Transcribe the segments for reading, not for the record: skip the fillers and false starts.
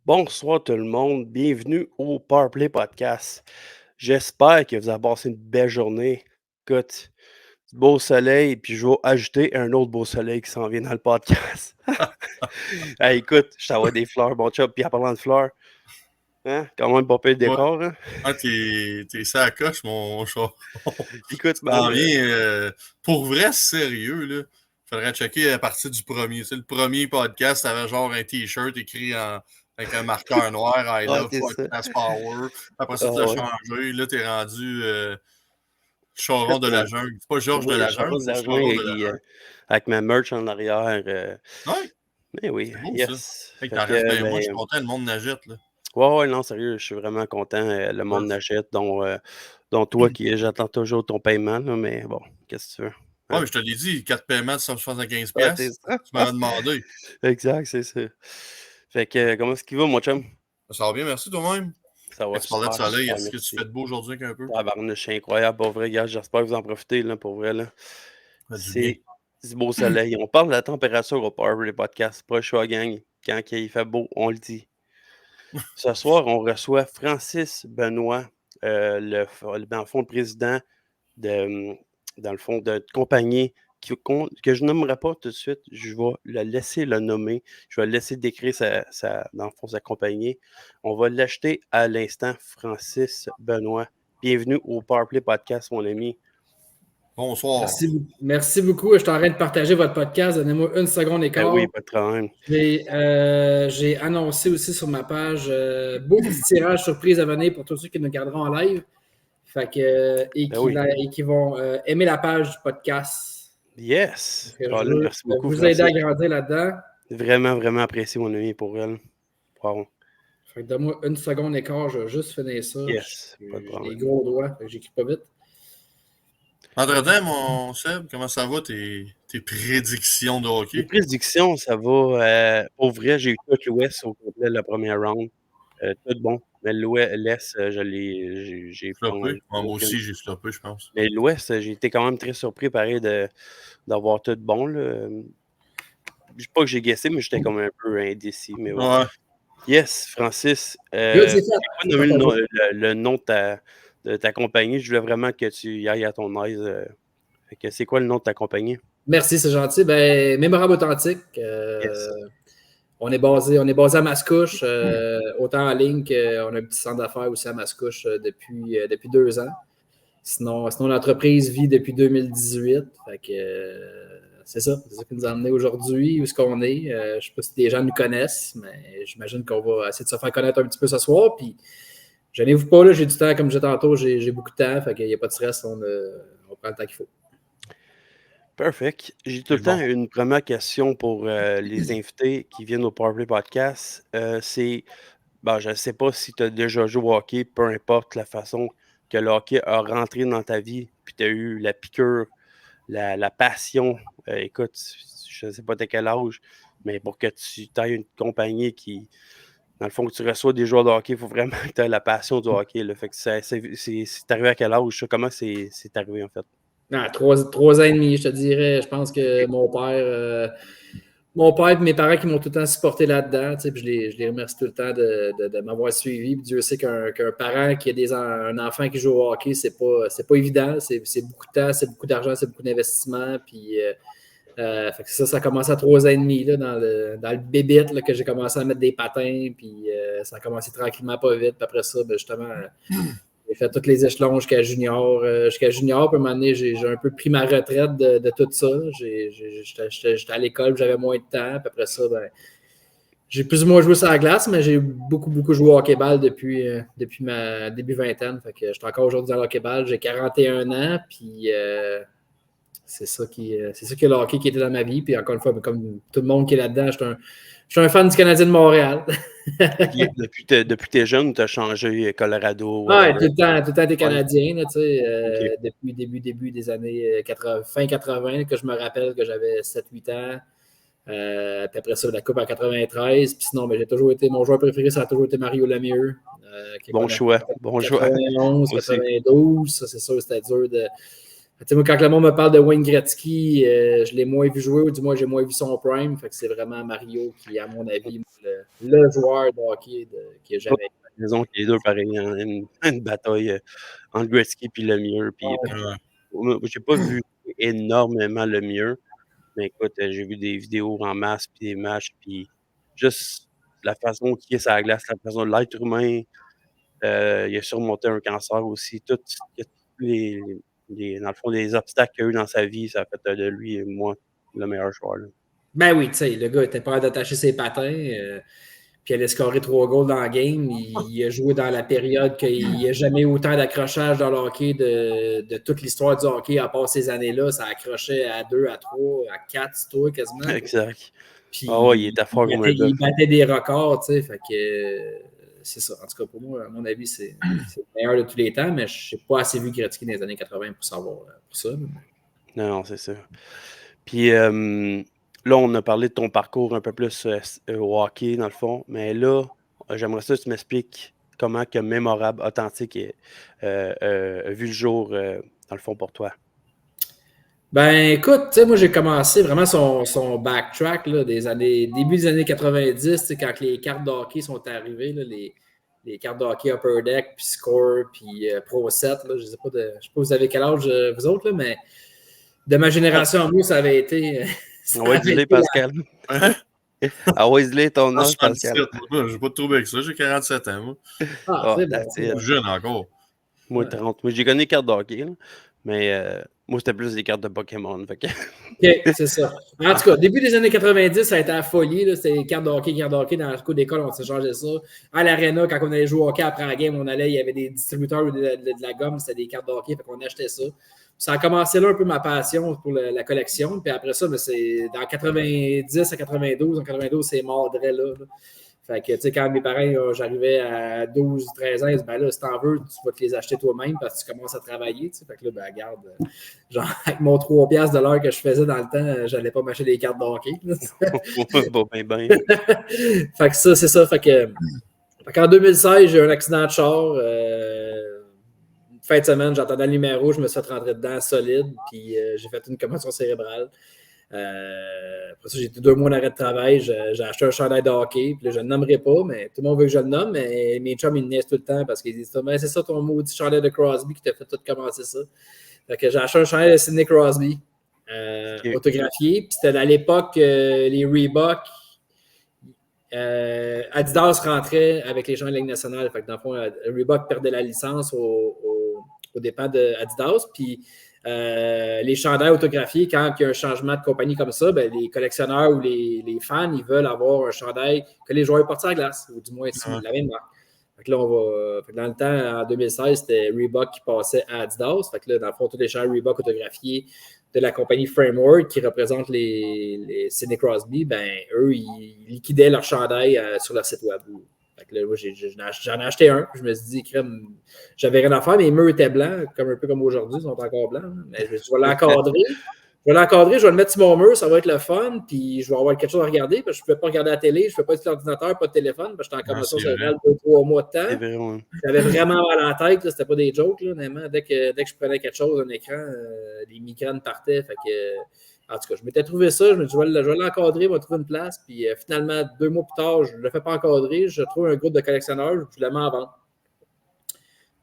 Bonsoir tout le monde, bienvenue au Powerplay Podcast. J'espère que vous avez passé une belle journée. Écoute, du beau soleil, puis je vais ajouter un autre beau soleil qui s'en vient dans le podcast. Hey, écoute, je t'envoie des fleurs, mon chum, puis en parlant de fleurs, hein, quand même pas pire le décor, hein? Ah, t'es ça à coche, mon chat. Écoute, T'en viens, pour vrai, sérieux, là. Faudrait checker à partir du premier. Tu sais, le premier podcast, t'avais genre un t-shirt écrit avec un marqueur noir, I love c'est ça. podcast power. Après ça, Ah tu l'as ouais. changé. Là, t'es rendu Charon de la jungle. C'est pas Georges de Oui, la Charles jungle, de c'est la Charon de la Jungle, jungle. avec ma merch en arrière. Ouais, Mais oui, c'est beau, ça. yes. Hey, Fait t'en restes que, bien. Moi, je suis ben, content, le monde nagette, là. ouais, non, sérieux, je suis vraiment content. Le monde Ouais, n'achète, dont toi qui j'attends toujours ton paiement, là, mais bon, qu'est-ce que tu veux? Hein? mais je te l'ai dit, 4 paiements de Ah, c'est 175$. ça. Tu m'avais demandé. Exact, c'est ça. Fait que, comment est-ce qu'il va, mon chum? Ça va bien, merci toi-même. Ça Hey, va tu parlais de super, soleil, super, est-ce que tu merci. fais de beau aujourd'hui un peu? Tabarnouche, c'est incroyable, pour vrai, gars. J'espère que vous en profitez, là, pour vrai, là. Ça fait du bien. C'est du beau soleil. On parle de la température au Power Podcast. Pas le choix, gang. Quand il fait beau, on le dit. Ce soir, on reçoit Francis Benoît, dans le fond, le président de, dans le fond, de compagnie que je nommerai pas tout de suite. Je vais le laisser le nommer. Je vais le laisser décrire dans le fond, sa compagnie. On va l'acheter à l'instant, Francis Benoît. Bienvenue au Powerplay Podcast, mon ami. Bonsoir. Merci beaucoup. Je suis en train de partager votre podcast. Donnez-moi une seconde et Ben quart. oui, pas de problème. J'ai annoncé aussi sur ma page beau petit tirage surprise à venir pour tous ceux qui nous regarderont en live. Fait que, et qui vont aimer la page du podcast. Yes! Je Colin, veux merci beaucoup, vous Francis. aider à grandir là-dedans. Vraiment, vraiment apprécié, mon ami, pour elle. Wow. Fait que donne-moi une seconde et quart, je vais juste finir ça. Yes, pas de J'ai problème. des gros doigts, fait que j'écris pas vite. Entre-temps, mon Seb, comment ça va tes prédictions de Les hockey? prédictions, ça va. Au vrai, j'ai eu tout l'Ouest au complet la première round. Tout bon. Mais l'Est, j'ai pas Stoppé? Moi aucune. aussi, j'ai stoppé, je pense. Mais l'Ouest, j'ai été quand même très surpris, pareil, d'avoir tout bon, là. Je dis pas que j'ai guessé, mais j'étais comme un peu indécis. Mais bon. Ouais. Yes, Francis. Good, c'est J'ai pas nommé le nom de ta compagnie. Je voulais vraiment que tu y ailles à ton aise. Fait que c'est quoi le nom de ta compagnie? Merci, c'est gentil. Ben, Mémorable Authentique. Yes. On est basé à Mascouche, autant en ligne qu'on a un petit centre d'affaires aussi à Mascouche depuis 2 ans. Sinon, l'entreprise vit depuis 2018. Fait que c'est ça qui nous a amené aujourd'hui, où est-ce qu'on est. Je ne sais pas si des gens nous connaissent, mais j'imagine qu'on va essayer de se faire connaître un petit peu ce soir. Puis, gênez-vous pas, là, j'ai du temps, comme je disais tantôt, j'ai beaucoup de temps. Fait qu'il n'y a pas de stress, on prend le temps qu'il faut. Perfect. J'ai tout le temps une première question pour les invités qui viennent au Powerplay Podcast. Je ne sais pas si tu as déjà joué au hockey, peu importe la façon que le hockey a rentré dans ta vie, puis tu as eu la piqûre, la passion. Écoute, je ne sais pas à quel âge, mais pour que tu aies une compagnie qui, dans le fond, que tu reçois des joueurs de hockey, il faut vraiment que tu aies la passion du hockey. Là. Fait que c'est arrivé à quel âge? Ça? Comment c'est arrivé, en fait? Non, 3 ans et demi, je te dirais. Je pense que mon père et mes parents qui m'ont tout le temps supporté là-dedans, puis je les remercie tout le temps de m'avoir suivi. Puis Dieu sait qu'un parent qui a un enfant qui joue au hockey, c'est pas évident. C'est beaucoup de temps, c'est beaucoup d'argent, c'est beaucoup d'investissement. Puis fait que ça a commencé à 3 ans et demi là, dans le bébite là, que j'ai commencé à mettre des patins. Puis ça a commencé tranquillement, pas vite. Puis après ça, justement. J'ai fait tous les échelons jusqu'à junior. Puis à un moment donné, j'ai un peu pris ma retraite de tout ça. J'étais à l'école, j'avais moins de temps. Puis après ça, j'ai plus ou moins joué sur la glace, mais j'ai beaucoup, beaucoup joué au hockey-ball depuis ma début vingtaine. Fait que je suis encore aujourd'hui dans le hockey-ball. J'ai 41 ans, puis c'est ça qui est le hockey qui était dans ma vie. Puis encore une fois, comme tout le monde qui est là-dedans, je suis un fan du Canadien de Montréal. Depuis que tu es jeune, tu as changé Colorado. Oui, tout le temps des Canadiens, là, Okay. depuis début des années fin 80, que je me rappelle que j'avais 7-8 ans. Puis après ça, la Coupe en 93. Puis sinon, j'ai toujours été, mon joueur préféré, ça a toujours été Mario Lemieux. Bon choix. 91, 92, ça c'est sûr, c'était dur Moi, quand le monde me parle de Wayne Gretzky, je l'ai moins vu jouer, ou du moins j'ai moins vu son prime. Fait que c'est vraiment Mario qui, à mon avis, le joueur de hockey qui a jamais été. Raison que les deux, pareil, une bataille entre Gretzky et Lemieux. Puis, j'ai pas vu énormément Lemieux, mais écoute, j'ai vu des vidéos en masse, puis des matchs, puis juste la façon qu'il est sur la glace, la façon de l'être humain, il a surmonté un cancer aussi. Tous dans le fond, les obstacles qu'il a eu dans sa vie, ça a fait de lui, moi, le meilleur joueur. Là. Ben oui, tu sais, le gars était prêt d'attacher ses patins, puis il allait scorer 3 goals dans la game. Il a joué dans la période qu'il n'y a jamais eu autant d'accrochage dans le hockey de toute l'histoire du hockey, à part ces années-là. Ça accrochait à 2, à 3, à 4, c'est toi, quasiment. Exact. Puis, il était fort comme un gars. Il battait des records, tu sais, fait que c'est ça. En tout cas, pour moi, à mon avis, c'est le meilleur de tous les temps, mais je n'ai pas assez vu Gretzky dans les années 80 pour savoir pour ça. Non, c'est ça. Puis là, on a parlé de ton parcours un peu plus au hockey, dans le fond, mais là, j'aimerais ça que tu m'expliques comment que Mémorable, Authentique a vu le jour, dans le fond, pour toi. Ben, écoute, tu sais, moi, j'ai commencé vraiment son backtrack là, début des années 90, quand les cartes de hockey sont arrivées, là, les cartes de hockey Upper Deck, puis Score, puis Pro 7. Là, je ne sais pas vous avez quel âge, vous autres, là, mais de ma génération, moi, ça avait été... Wesley, Pascal. Ah, Wesley, ton âge, Pascal. Je n'ai pas de trouble avec ça, j'ai 47 ans, moi. C'est bon. Jeune encore. Moi, 30. Moi, j'ai connu les cartes de hockey, là, mais moi, c'était plus des cartes de Pokémon. Fait que... OK, c'est ça. En tout cas, début des années 90, ça a été la folie. C'était les cartes de hockey. Dans le cours d'école, on s'est changé ça. À l'aréna, quand on allait jouer au hockey après la game, il y avait des distributeurs de la gomme, c'était des cartes de hockey, fait qu'on achetait ça. Ça a commencé là un peu ma passion pour la collection. Puis après ça, c'est dans 90 à 92. En 92, c'est mort là. Fait que, tu sais, quand mes parents, j'arrivais à 12, 13 ans, ils disaient, ben là, si t'en veux, tu vas te les acheter toi-même parce que tu commences à travailler, tu sais. Fait que là, ben, regarde, genre, avec mon 3$ de l'heure que je faisais dans le temps, j'allais pas m'acheter des cartes de hockey. Fait que ça, c'est ça. Fait qu'en 2016, j'ai eu un accident de char. Fin de semaine, j'entendais le numéro, je me suis fait rentrer dedans solide, puis j'ai fait une commotion cérébrale. Après ça, j'ai été 2 mois d'arrêt de travail. J'ai acheté un chandail de hockey. Puis là, je ne le nommerai pas, mais tout le monde veut que je le nomme. Mais mes chums, ils me niaisent tout le temps parce qu'ils disent c'est ça ton maudit chandail de Crosby qui t'a fait tout commencer ça. Fait que j'ai acheté un chandail de Sidney Crosby autographié. Puis c'était à l'époque les Reebok. Adidas rentrait avec les gens de la Ligue nationale. Fait que dans le fond, Reebok perdait la licence au dépens d'Adidas. Puis les chandails autographiés, quand il y a un changement de compagnie comme ça, ben, les collectionneurs ou les fans, ils veulent avoir un chandail que les joueurs portent sur la glace, ou du moins la même marque. Fait que là, dans le temps, en 2016, c'était Reebok qui passait à Adidas. Fait que là, dans le fond, tous les chandails Reebok autographiés de la compagnie Framework qui représente les Sidney Crosby, ben, eux, ils liquidaient leur chandail sur leur site web. Fait que là, moi, j'en ai acheté un. Je me suis dit, crème, j'avais rien à faire. Mes murs étaient blancs, un peu comme aujourd'hui, ils sont encore blancs. Mais je vais l'encadrer. Je vais le mettre sur mon mur, ça va être le fun. Puis je vais avoir quelque chose à regarder. Parce que je ne peux pas regarder la télé, je ne peux pas être sur l'ordinateur, pas de téléphone. Parce que j'étais en commotion cérébrale 2-3 mois de temps. J'avais vraiment mal à la tête. C'était pas des jokes, là, honnêtement. Dès que je prenais quelque chose, un écran, les migraines partaient. Fait que. En tout cas, je m'étais trouvé ça, je me suis dit, je vais l'encadrer, je vais trouver une place. Puis finalement, 2 mois plus tard, je ne le fais pas encadrer, je trouve un groupe de collectionneurs, je le mets en vente.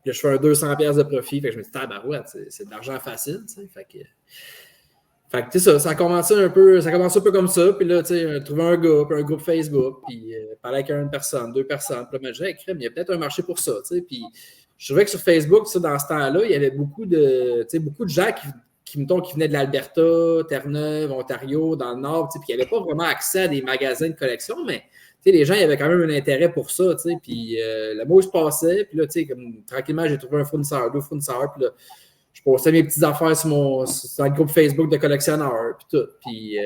Puis là, je fais un 200$ de profit. Fait que je me dis, tabarouette, c'est de l'argent facile. Fait que tu sais, ça a commencé un peu comme ça. Puis là, tu sais, trouver un gars, puis un groupe Facebook, puis parler avec une personne, 2 personnes. Puis là, je me disais, il y a peut-être un marché pour ça. Puis je trouvais que sur Facebook, ça, dans ce temps-là, il y avait beaucoup de gens qui venaient de l'Alberta, Terre-Neuve, Ontario, dans le Nord, puis il n'y avait pas vraiment accès à des magasins de collection, mais les gens, il y avait quand même un intérêt pour ça, puis le mot se passait, puis là, tranquillement, j'ai trouvé un fournisseur, 2 fournisseurs, puis là, je postais mes petites affaires sur le groupe Facebook de collectionneurs, puis tout, puis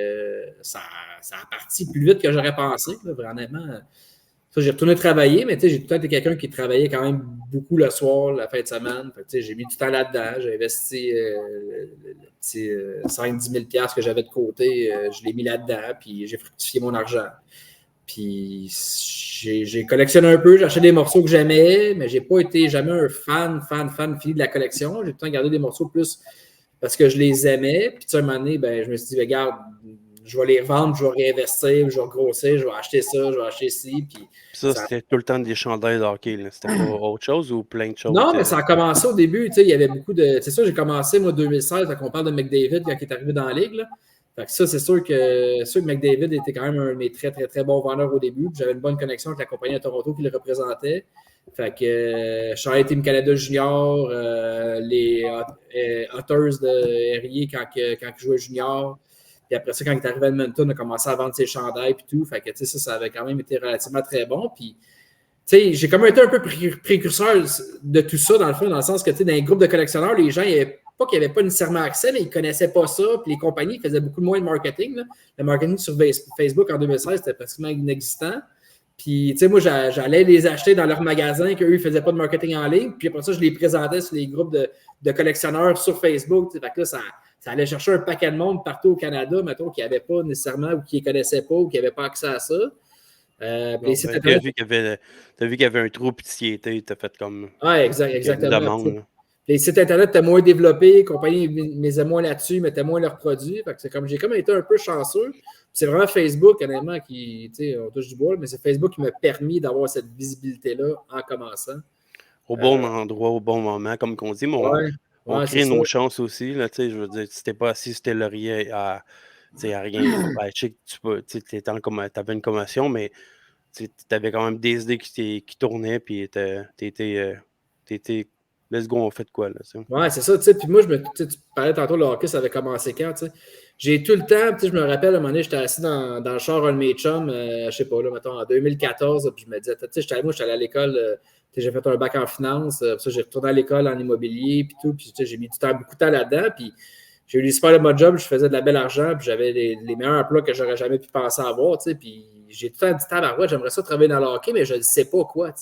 ça a parti plus vite que j'aurais pensé, là, vraiment. Ça, j'ai retourné travailler, mais j'ai tout le temps été quelqu'un qui travaillait quand même beaucoup le soir, la fin de semaine. Fait, j'ai mis du temps là-dedans. J'ai investi le petit 5-10 000$ que j'avais de côté. Je l'ai mis là-dedans, puis j'ai fructifié mon argent. Puis j'ai collectionné un peu. J'ai acheté des morceaux que j'aimais, mais j'ai pas été jamais un fan fini de la collection. J'ai tout le temps gardé des morceaux plus parce que je les aimais. Puis, tu sais, à un moment donné, ben, je me suis dit, regarde, je vais les revendre, je vais réinvestir, je vais grossir, je vais acheter ça, je vais acheter ci. Puis Ça, c'était tout le temps des chandails de hockey. Là. C'était pas autre chose ou plein de choses? Non, mais ça a commencé au début. Tu sais, il y avait beaucoup de. C'est sûr, j'ai commencé, moi, 2016, quand on parle de McDavid, quand il est arrivé dans la ligue. Là. Fait que ça, c'est sûr que McDavid était quand même un de mes très, très, très bons vendeurs au début. J'avais une bonne connexion avec la compagnie de Toronto qui le représentait. Fait que je suis allé Team Canada Junior, les Otters de Herrier quand il jouait junior. Puis après ça, quand il est arrivé à Edmonton, on a commencé à vendre ses chandails et tout. Fait que ça avait quand même été relativement très bon. Puis j'ai comme été un peu précurseur de tout ça, dans le fond, dans le sens que dans les groupes de collectionneurs, les gens, pas qu'ils n'avaient pas nécessairement accès, mais ils ne connaissaient pas ça. Puis les compagnies faisaient beaucoup moins de marketing. Là. Le marketing sur Facebook en 2016, c'était pratiquement inexistant. Puis, moi, j'allais les acheter dans leur magasin, qu'eux, ils ne faisaient pas de marketing en ligne. Puis après ça, je les présentais sur les groupes de collectionneurs sur Facebook. Fait que là, ça allait chercher un paquet de monde partout au Canada, mettons, qui n'avaient pas nécessairement ou qui ne connaissaient pas ou qui n'avaient pas accès à ça. Tu as vu qu'il y avait un trou, puis tu étais fait comme. Oui, exactement. Demande, les sites Internet étaient moins développés, les compagnies misaient moins là-dessus, mettaient moins leurs produits. Fait que j'ai comme été un peu chanceux. C'est vraiment Facebook, honnêtement, qui, on touche du bois, mais c'est Facebook qui m'a permis d'avoir cette visibilité-là en commençant. Au bon endroit, au bon moment, comme qu'on dit. Mais on crée nos chances aussi. Là, je veux dire, si t'es pas assis sur tes lauriers à rien. Ben, je sais que tu avais une commotion, mais tu avais quand même des idées qui tournaient, puis t'étais let's go, on fait de quoi, là, Ouais, c'est ça, puis moi, tu parlais tantôt, le hockey, ça avait commencé quand, J'ai tout le temps, je me rappelle, à un moment donné, j'étais assis dans le char un de mes chums, je sais pas, là, mettons, en 2014, puis je me disais, j'étais allé à l'école, j'ai fait un bac en finance, ça, j'ai retourné à l'école en immobilier, puis tout, puis j'ai mis beaucoup de temps là-dedans, puis j'ai eu des super bons jobs, je faisais de la belle argent, puis j'avais les meilleurs emplois que j'aurais jamais pu penser avoir, puis j'ai tout le temps dit, tabarouette, j'aimerais ça travailler dans le hockey, mais je ne sais pas quoi,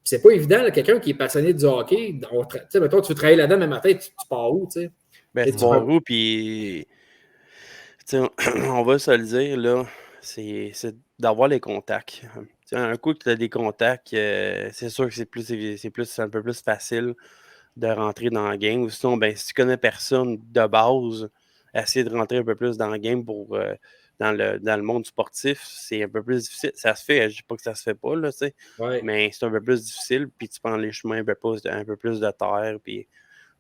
c'est pas évident, là, quelqu'un qui est passionné du hockey, mettons, tu veux travailler là-dedans, mais matin, tu pars où, tu sais? Ben, tu pars où, puis on va se le dire, là, c'est d'avoir les contacts. Un coup que tu as des contacts, c'est sûr que c'est un peu plus facile de rentrer dans le game. Ou sinon, ben, si tu connais personne de base, essayer de rentrer un peu plus dans le game dans le monde sportif, c'est un peu plus difficile. Ça se fait, je ne dis pas que ça se fait pas, là, mais c'est un peu plus difficile, puis tu prends les chemins un peu plus de terre, puis il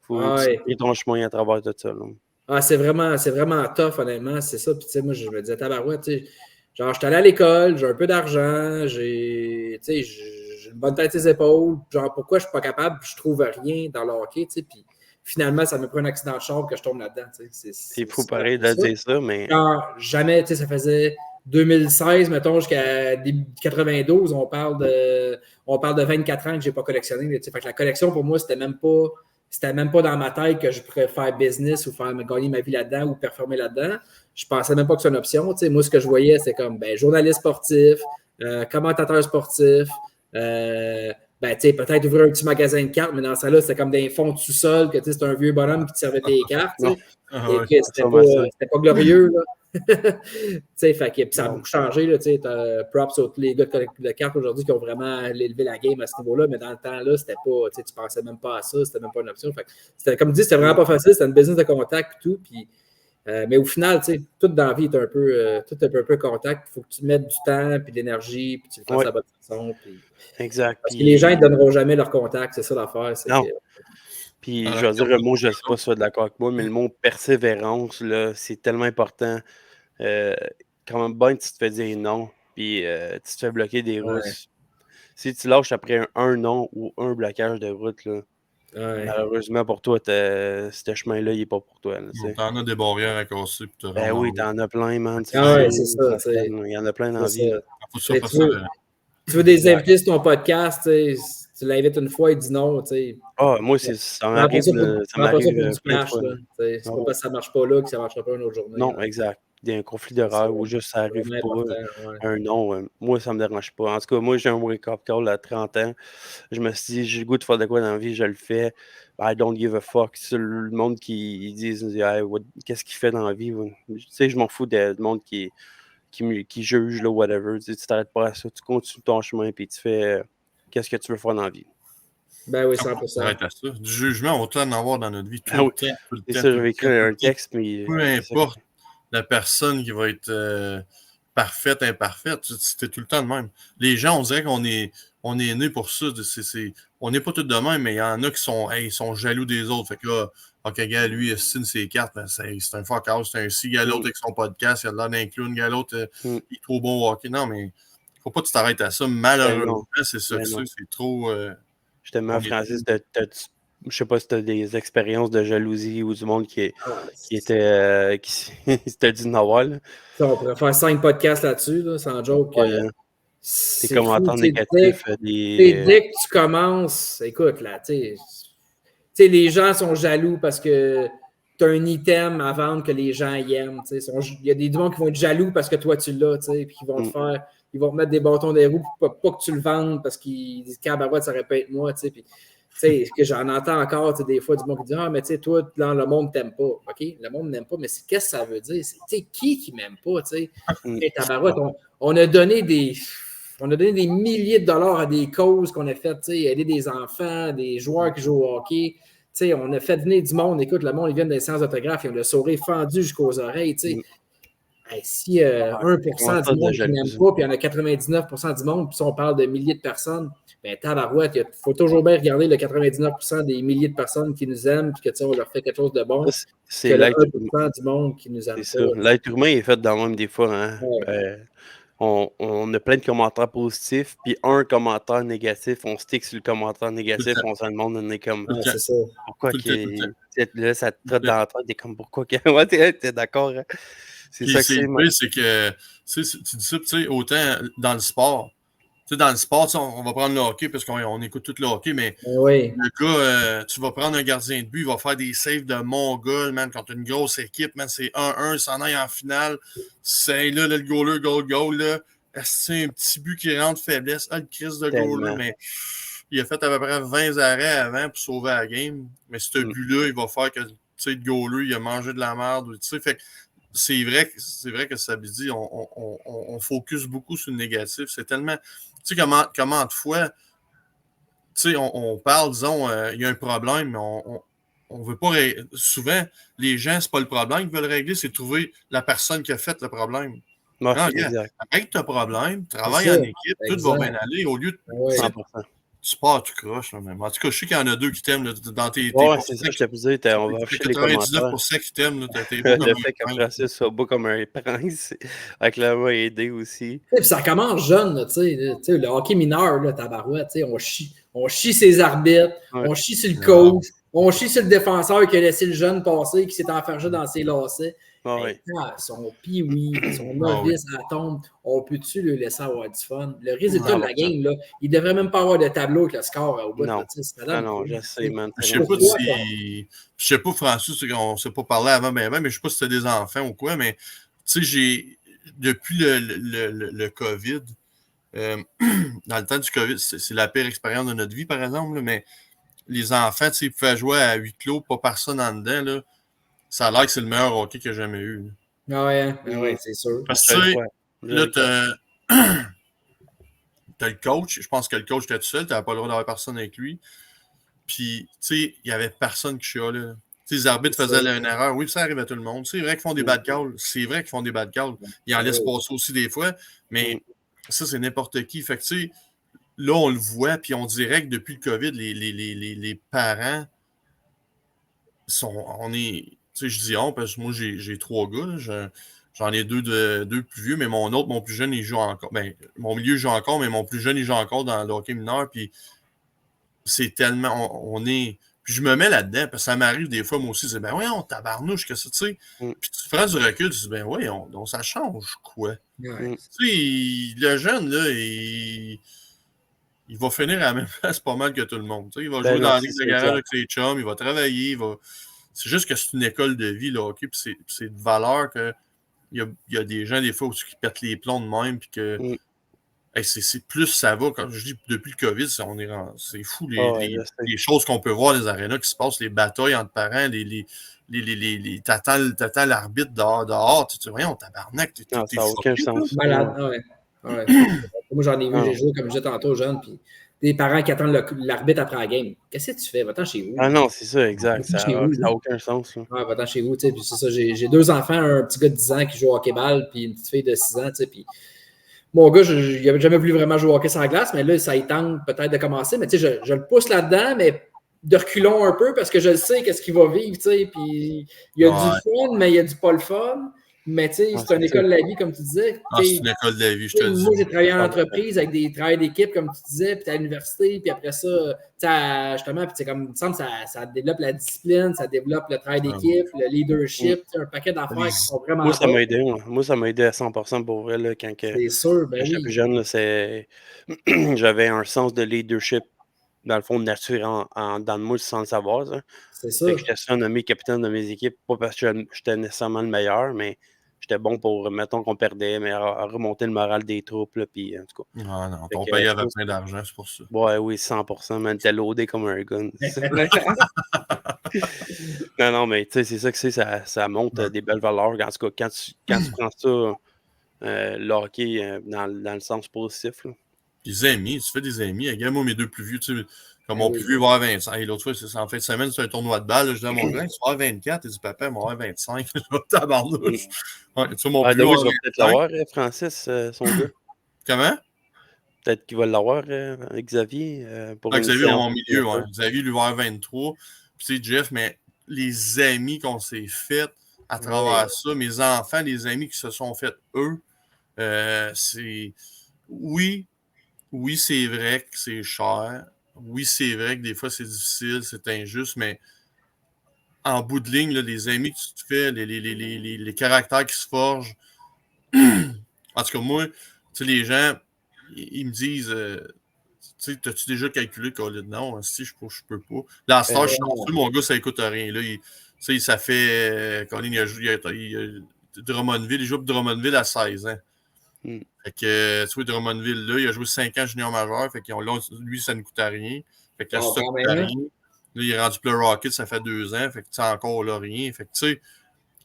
faut que ton chemin à travers tout ça. Là. Ah, c'est vraiment tough, honnêtement, c'est ça. Puis, moi, je me disais, tabarouette, genre, je suis allé à l'école, j'ai un peu d'argent, j'ai une bonne tête sur les épaules. Genre, pourquoi je suis pas capable, je trouve rien dans le hockey, puis finalement, ça me prend un accident de char que je tombe là-dedans, C'est fou pareil de dire ça, mais. Genre, jamais, ça faisait 2016, mettons, jusqu'à 92, on parle de 24 ans que j'ai pas collectionné. Fait que la collection, pour moi, c'était même pas dans ma tête que je pourrais faire business ou gagner ma vie là-dedans ou performer là-dedans. Je pensais même pas que c'est une option. Moi, ce que je voyais, c'est comme journaliste sportif, commentateur sportif, peut-être ouvrir un petit magasin de cartes, mais dans ça là, c'était comme des fonds de sous-sol, que c'est un vieux bonhomme qui te servait tes cartes. Et que c'était pas glorieux. Là. Fait que, ça a beaucoup changé. Là, props aux les gars de cartes aujourd'hui qui ont vraiment élevé la game à ce niveau-là, mais dans le temps-là, c'était pas. Tu pensais même pas à ça, c'était même pas une option. Fait que, c'était, comme dit, c'était vraiment pas facile, c'était une business de contact et tout. Puis, mais au final, tout dans la vie est un peu contact. Il faut que tu mettes du temps, puis de l'énergie, puis tu le fasses de la bonne façon. Puis... Exact. Parce que les gens ne donneront jamais leur contact, c'est ça l'affaire. Non. Puis je vais dire le mot, je ne sais pas si tu es d'accord avec moi, mais le mot persévérance, là, c'est tellement important. Quand même, ben, tu te fais dire non, puis tu te fais bloquer des routes. Si tu lâches après un non ou un blocage de route, là, malheureusement pour toi, ce chemin-là, il n'est pas pour toi. T'en as des barrières à casser. Ben oui, t'en as plein, man. C'est ça. Il y en a plein dans la vie. Tu veux des invités sur ton podcast, tu l'invites une fois, il dit non. Moi, ça m'arrive plein de fois. C'est pas parce que ça ne marche pas là que ça ne marchera pas une autre journée. Non, exact. Il y a un conflit d'horaire ou juste ça arrive pas. Un non, moi, ça me dérange pas. En tout cas, moi, j'ai un wake-up call à 30 ans. Je me suis dit, j'ai le goût de faire de quoi dans la vie, je le fais. I don't give a fuck. C'est le monde qui dit hey, qu'est-ce qu'il fait dans la vie? Je m'en fous du monde qui juge, là, whatever. Tu t'arrêtes pas à ça, tu continues ton chemin, puis tu fais qu'est-ce que tu veux faire dans la vie. Ben oui, Ça 100%. s'arrête à ça. Du jugement, on tend d'en avoir dans notre vie tout Ah oui. le temps, tout le C'est temps. ça, tout j'avais le écrit temps, un tout le temps. texte, mais. Peu c'est ça. importe la personne qui va être parfaite, imparfaite, c'était tout le temps le même. Les gens, on dirait qu'on est nés pour ça. On n'est pas tous de même, mais il y en a qui ils sont jaloux des autres. Fait que là, OK, gars, lui, il estime ses cartes, ben, c'est un fuck out, c'est un si, gars, l'autre avec son podcast, il a de l'air d'un clown, gars, l'autre, il est trop bon au hockey. Non, mais faut pas que tu t'arrêtes à ça. Malheureusement, c'est ça que c'est trop. Justement, Francis, je sais pas si tu as des expériences de jalousie ou du monde qui était. Qui t'a dit de n'avoir, là. On pourrait faire 5 podcasts là-dessus, là, sans joke. Des C'est commentaires fou, négatifs. dès que tu commences, écoute, là, tu sais, les gens sont jaloux parce que tu as un item à vendre que les gens y aiment. Il y a des gens qui vont être jaloux parce que toi, tu l'as, puis ils vont ils vont te mettre des bâtons des roues pour pas que tu le vendes parce qu'ils disent qu'à ça répète moi, puis que j'en entends encore des fois du monde qui dit ah, mais tu sais, toi, dans le monde t'aime pas. OK, le monde n'aime pas, mais qu'est-ce que ça veut dire? C'est qui m'aime pas? Tabarouette, on a donné des milliers de dollars à des causes qu'on a faites, aider des enfants, des joueurs qui jouent au hockey. On a fait venir du monde. Écoute, le monde, ils viennent des séances d'autographes, ils ont le sourire fendu jusqu'aux oreilles. Si 1% du monde qui n'aime pas, puis il y en a 99% du monde, puis si on parle de milliers de personnes, ben tabarouette, il faut toujours bien regarder le 99% des milliers de personnes qui nous aiment, puis que on leur fait quelque chose de bon. C'est le 1% du monde qui nous aime pas. C'est ça. L'être humain est fait dans le même des fois. Hein? Ouais. On a plein de commentaires positifs, puis un commentaire négatif, on stick sur le commentaire négatif, on se demande, on est comme. C'est ça. Pourquoi là, ça te trotte dans la tête, t'es comme pourquoi ouais, t'es d'accord, hein? C'est ça que c'est que tu dis ça, tu sais, autant dans le sport. Tu sais, dans le sport, on va prendre le hockey parce qu'on écoute tout le hockey, mais le gars, tu vas prendre un gardien de but, il va faire des saves de mongol, man, quand tu as une grosse équipe, man, c'est 1-1, s'en aille en finale. C'est là, le goaler, goal, là. C'est un petit but qui rentre faiblesse. Ah, le Chris de goaler, mais il a fait à peu près 20 arrêts avant pour sauver la game. Mais ce but-là, il va faire que, tu sais, le goaler, il a mangé de la merde, tu sais, fait que c'est vrai que ça veut dire on focus beaucoup sur le négatif. C'est tellement. Tu sais, comment de fois, tu sais, on parle, disons, il y a un problème, mais on veut pas. Souvent, les gens, c'est pas le problème qu'ils veulent régler, c'est trouver la personne qui a fait le problème. Non, règle ton problème, travaille en équipe, tout va bien aller au lieu de. 100%. Tu pars, tu croches, là, même. En tout cas, je sais qu'il y en a 2 qui t'aiment dans tes. Ouais, c'est ça, je te disais, on va afficher les commentaires. 99% qui t'aiment, le fait que Francis soit beau comme un prince, avec la main aidée aussi. Puis ça commence jeune, tu sais, le hockey mineur, là, tabarouette, on chie ses arbitres, on chie sur le coach, on chie sur le défenseur qui a laissé le jeune passer, qui s'est enfergé dans ses lacets. Son pee-wee, son novice à la tombe, on peut-tu le laisser avoir du fun? Le résultat de la game, là, il ne devrait même pas avoir de tableau avec le score au bout de je sais, man. Je sais pas, Francis, on ne s'est pas parlé avant, mais je ne sais pas si tu as des enfants ou quoi, mais tu sais, depuis le COVID, dans le temps du COVID, c'est la pire expérience de notre vie, par exemple, là, mais les enfants, tu sais, ils pouvaient jouer à huis clos, pas personne en dedans, là. Ça a l'air que c'est le meilleur hockey que j'ai jamais eu. Oui, c'est sûr. Parce que là, t'as le coach. Je pense que le coach était tout seul. T'avais pas le droit d'avoir personne avec lui. Puis, tu sais, il y avait personne qui chialait. Les arbitres faisaient une erreur. Oui, ça arrive à tout le monde. C'est vrai qu'ils font des bad calls. C'est vrai qu'ils font des bad calls. Ils en laissent passer aussi des fois. Mais ça, c'est n'importe qui. Fait que, tu sais, là, on le voit. Puis on dirait que depuis le COVID, les parents on est. Tu sais, je dis parce que moi, j'ai 3 gars. J'en ai 2 plus vieux, mais mon plus jeune, il joue encore. Ben, mon milieu joue encore, mais mon plus jeune, il joue encore dans le hockey mineur. Puis c'est tellement. On est. Puis je me mets là-dedans, parce que ça m'arrive des fois, moi aussi, je dis, ben ouais, on tabarnouche, que ça, tu sais. Puis tu prends du recul, tu dis, ben ouais, ça change quoi? Tu sais, le jeune, là, il va finir à la même place pas mal que tout le monde. Tu sais, il va jouer dans la ligue de garage avec ses chums, il va travailler, C'est juste que c'est une école de vie, là, OK? Puis c'est de valeur que il y a des gens, des fois, qui pètent les plombs de même, puis que c'est plus ça va. Quand je dis depuis le COVID, c'est fou les choses qu'on peut voir, les arénas qui se passent, les batailles entre parents, t'attends l'arbitre dehors, tu te dis, voyons, tabarnak, t'es ça n'a aucun sens. Malade, ouais. Moi, j'en ai vu, j'ai joué, comme je disais tantôt, jeune, puis des parents qui attendent l'arbitre après la game. Qu'est-ce que tu fais? Va-t'en chez vous. Ah non, c'est ça, exact. Ça n'a aucun sens. Ouais, va-t'en chez vous. Puis c'est ça, j'ai 2 enfants, un petit gars de 10 ans qui joue au hockey-ball, puis une petite fille de 6 ans. Puis mon gars, il n'avait jamais voulu vraiment jouer au hockey sur la glace, mais là, ça y tente peut-être de commencer. Mais je le pousse là-dedans, mais de reculons un peu parce que je sais qu'est-ce qu'il va vivre. Puis il y a du fun, mais il y a du pas le fun. Mais c'est une école de la vie, comme tu disais. C'est une école de la vie, je te dis. Moi, j'ai travaillé en entreprise avec des travails d'équipe, comme tu disais, puis à l'université, puis après ça, justement, puis comme il me semble, ça développe la discipline, ça développe le travail d'équipe, le leadership, un paquet d'affaires qui sont vraiment. Moi, ça m'a aidé. Moi, ça m'a aidé à 100% pour vrai. Là, quand j'étais plus jeune, j'avais un sens de leadership, dans le fond, naturel dans le moule sans le savoir. Ça. C'est ça. J'étais surnommé capitaine de mes équipes, pas parce que j'étais nécessairement le meilleur, mais j'étais bon pour, mettons qu'on perdait, mais à remonter le moral des troupes. Là, puis, en tout cas. Ah non, ton payé avait plein d'argent, c'est pour ça. Ouais, oui, 100%, man. T'es loadé comme un gun. non, mais tu sais, c'est ça que ça monte des belles valeurs. En tout cas, quand tu prends ça, le hockey, dans le sens positif. Là. Des amis, tu fais des amis. Regarde, moi, mes 2 plus vieux, tu sais, comme mon plus vieux va avoir 25. L'autre fois, c'est en fin de semaine, c'est un tournoi de balle. Là, je dis à mon grand, tu vas avoir 24. Il dit, papa, il va avoir 25. Je vais tabarnouche. Ouais, tu vois, mon plus vieux va peut-être l'avoir, Francis, son gars. Comment? Peut-être qu'il va l'avoir, Xavier. Xavier, mon milieu, ouais. Xavier, lui, va avoir 23. Puis, tu sais, Jeff, mais les amis qu'on s'est faits à travers ça, mes enfants, les amis qui se sont faits, eux, c'est. Oui, c'est vrai que c'est cher. Oui, c'est vrai que des fois, c'est difficile, c'est injuste, mais en bout de ligne, là, les amis que tu te fais, les caractères qui se forgent. En tout cas, moi, tu sais, les gens, ils me disent, tu sais, t'as-tu déjà calculé, Colin? Non, si, je peux pas. Là, à ce temps, je suis chanceux, mon gars, ça écoute rien. Là, tu sais, ça fait, Colin, il a Drummondville, il joue pour Drummondville à 16 ans. Fait que, tu vois, Drummondville, là, il a joué 5 ans junior majeur. Fait que là, lui, ça ne coûtait rien. Fait que là, ça ne coûtait rien. Là, il est rendu plus Rocket, ça fait 2 ans. Fait que, tu sais, encore là, rien. Fait que, tu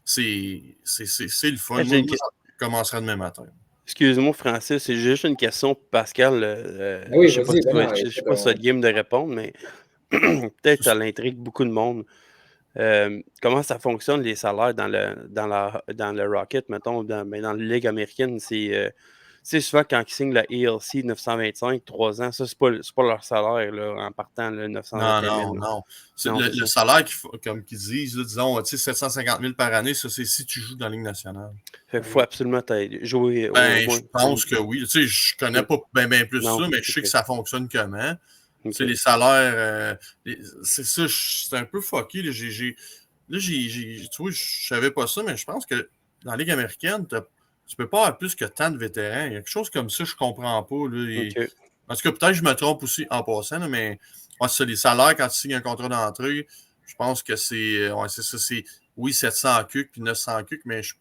sais, c'est le fun. Moi, ça commencera demain matin. Excuse-moi, Francis, c'est juste une question pour Pascal. Oui, je ne sais pas si c'est game de répondre, mais peut-être ça l'intrigue beaucoup de monde. Comment ça fonctionne, les salaires dans le Rocket, mettons, dans la Ligue américaine? C'est souvent quand ils signent la ELC 925, 3 ans, ça, c'est pas leur salaire là, en partant, le 925 000. Non. Le salaire, comme qu'ils disent, là, disons, 750 000 par année, ça, c'est si tu joues dans la Ligue nationale. Fait qu'il faut absolument jouer. Je pense que oui. Tu sais, je connais pas bien plus ça, mais je sais que ça fonctionne comment. Okay. Tu sais, les salaires, c'est ça, c'est un peu fucké. Là, tu vois, je savais pas ça, mais je pense que dans la Ligue américaine, tu peux pas avoir plus que tant de vétérans. Il y a quelque chose comme ça, je comprends pas. Là, en tout cas, peut-être que je me trompe aussi en passant, là, mais c'est les salaires quand tu signes un contrat d'entrée. Je pense que c'est ça, c'est 700 cucs puis 900 cucs, mais je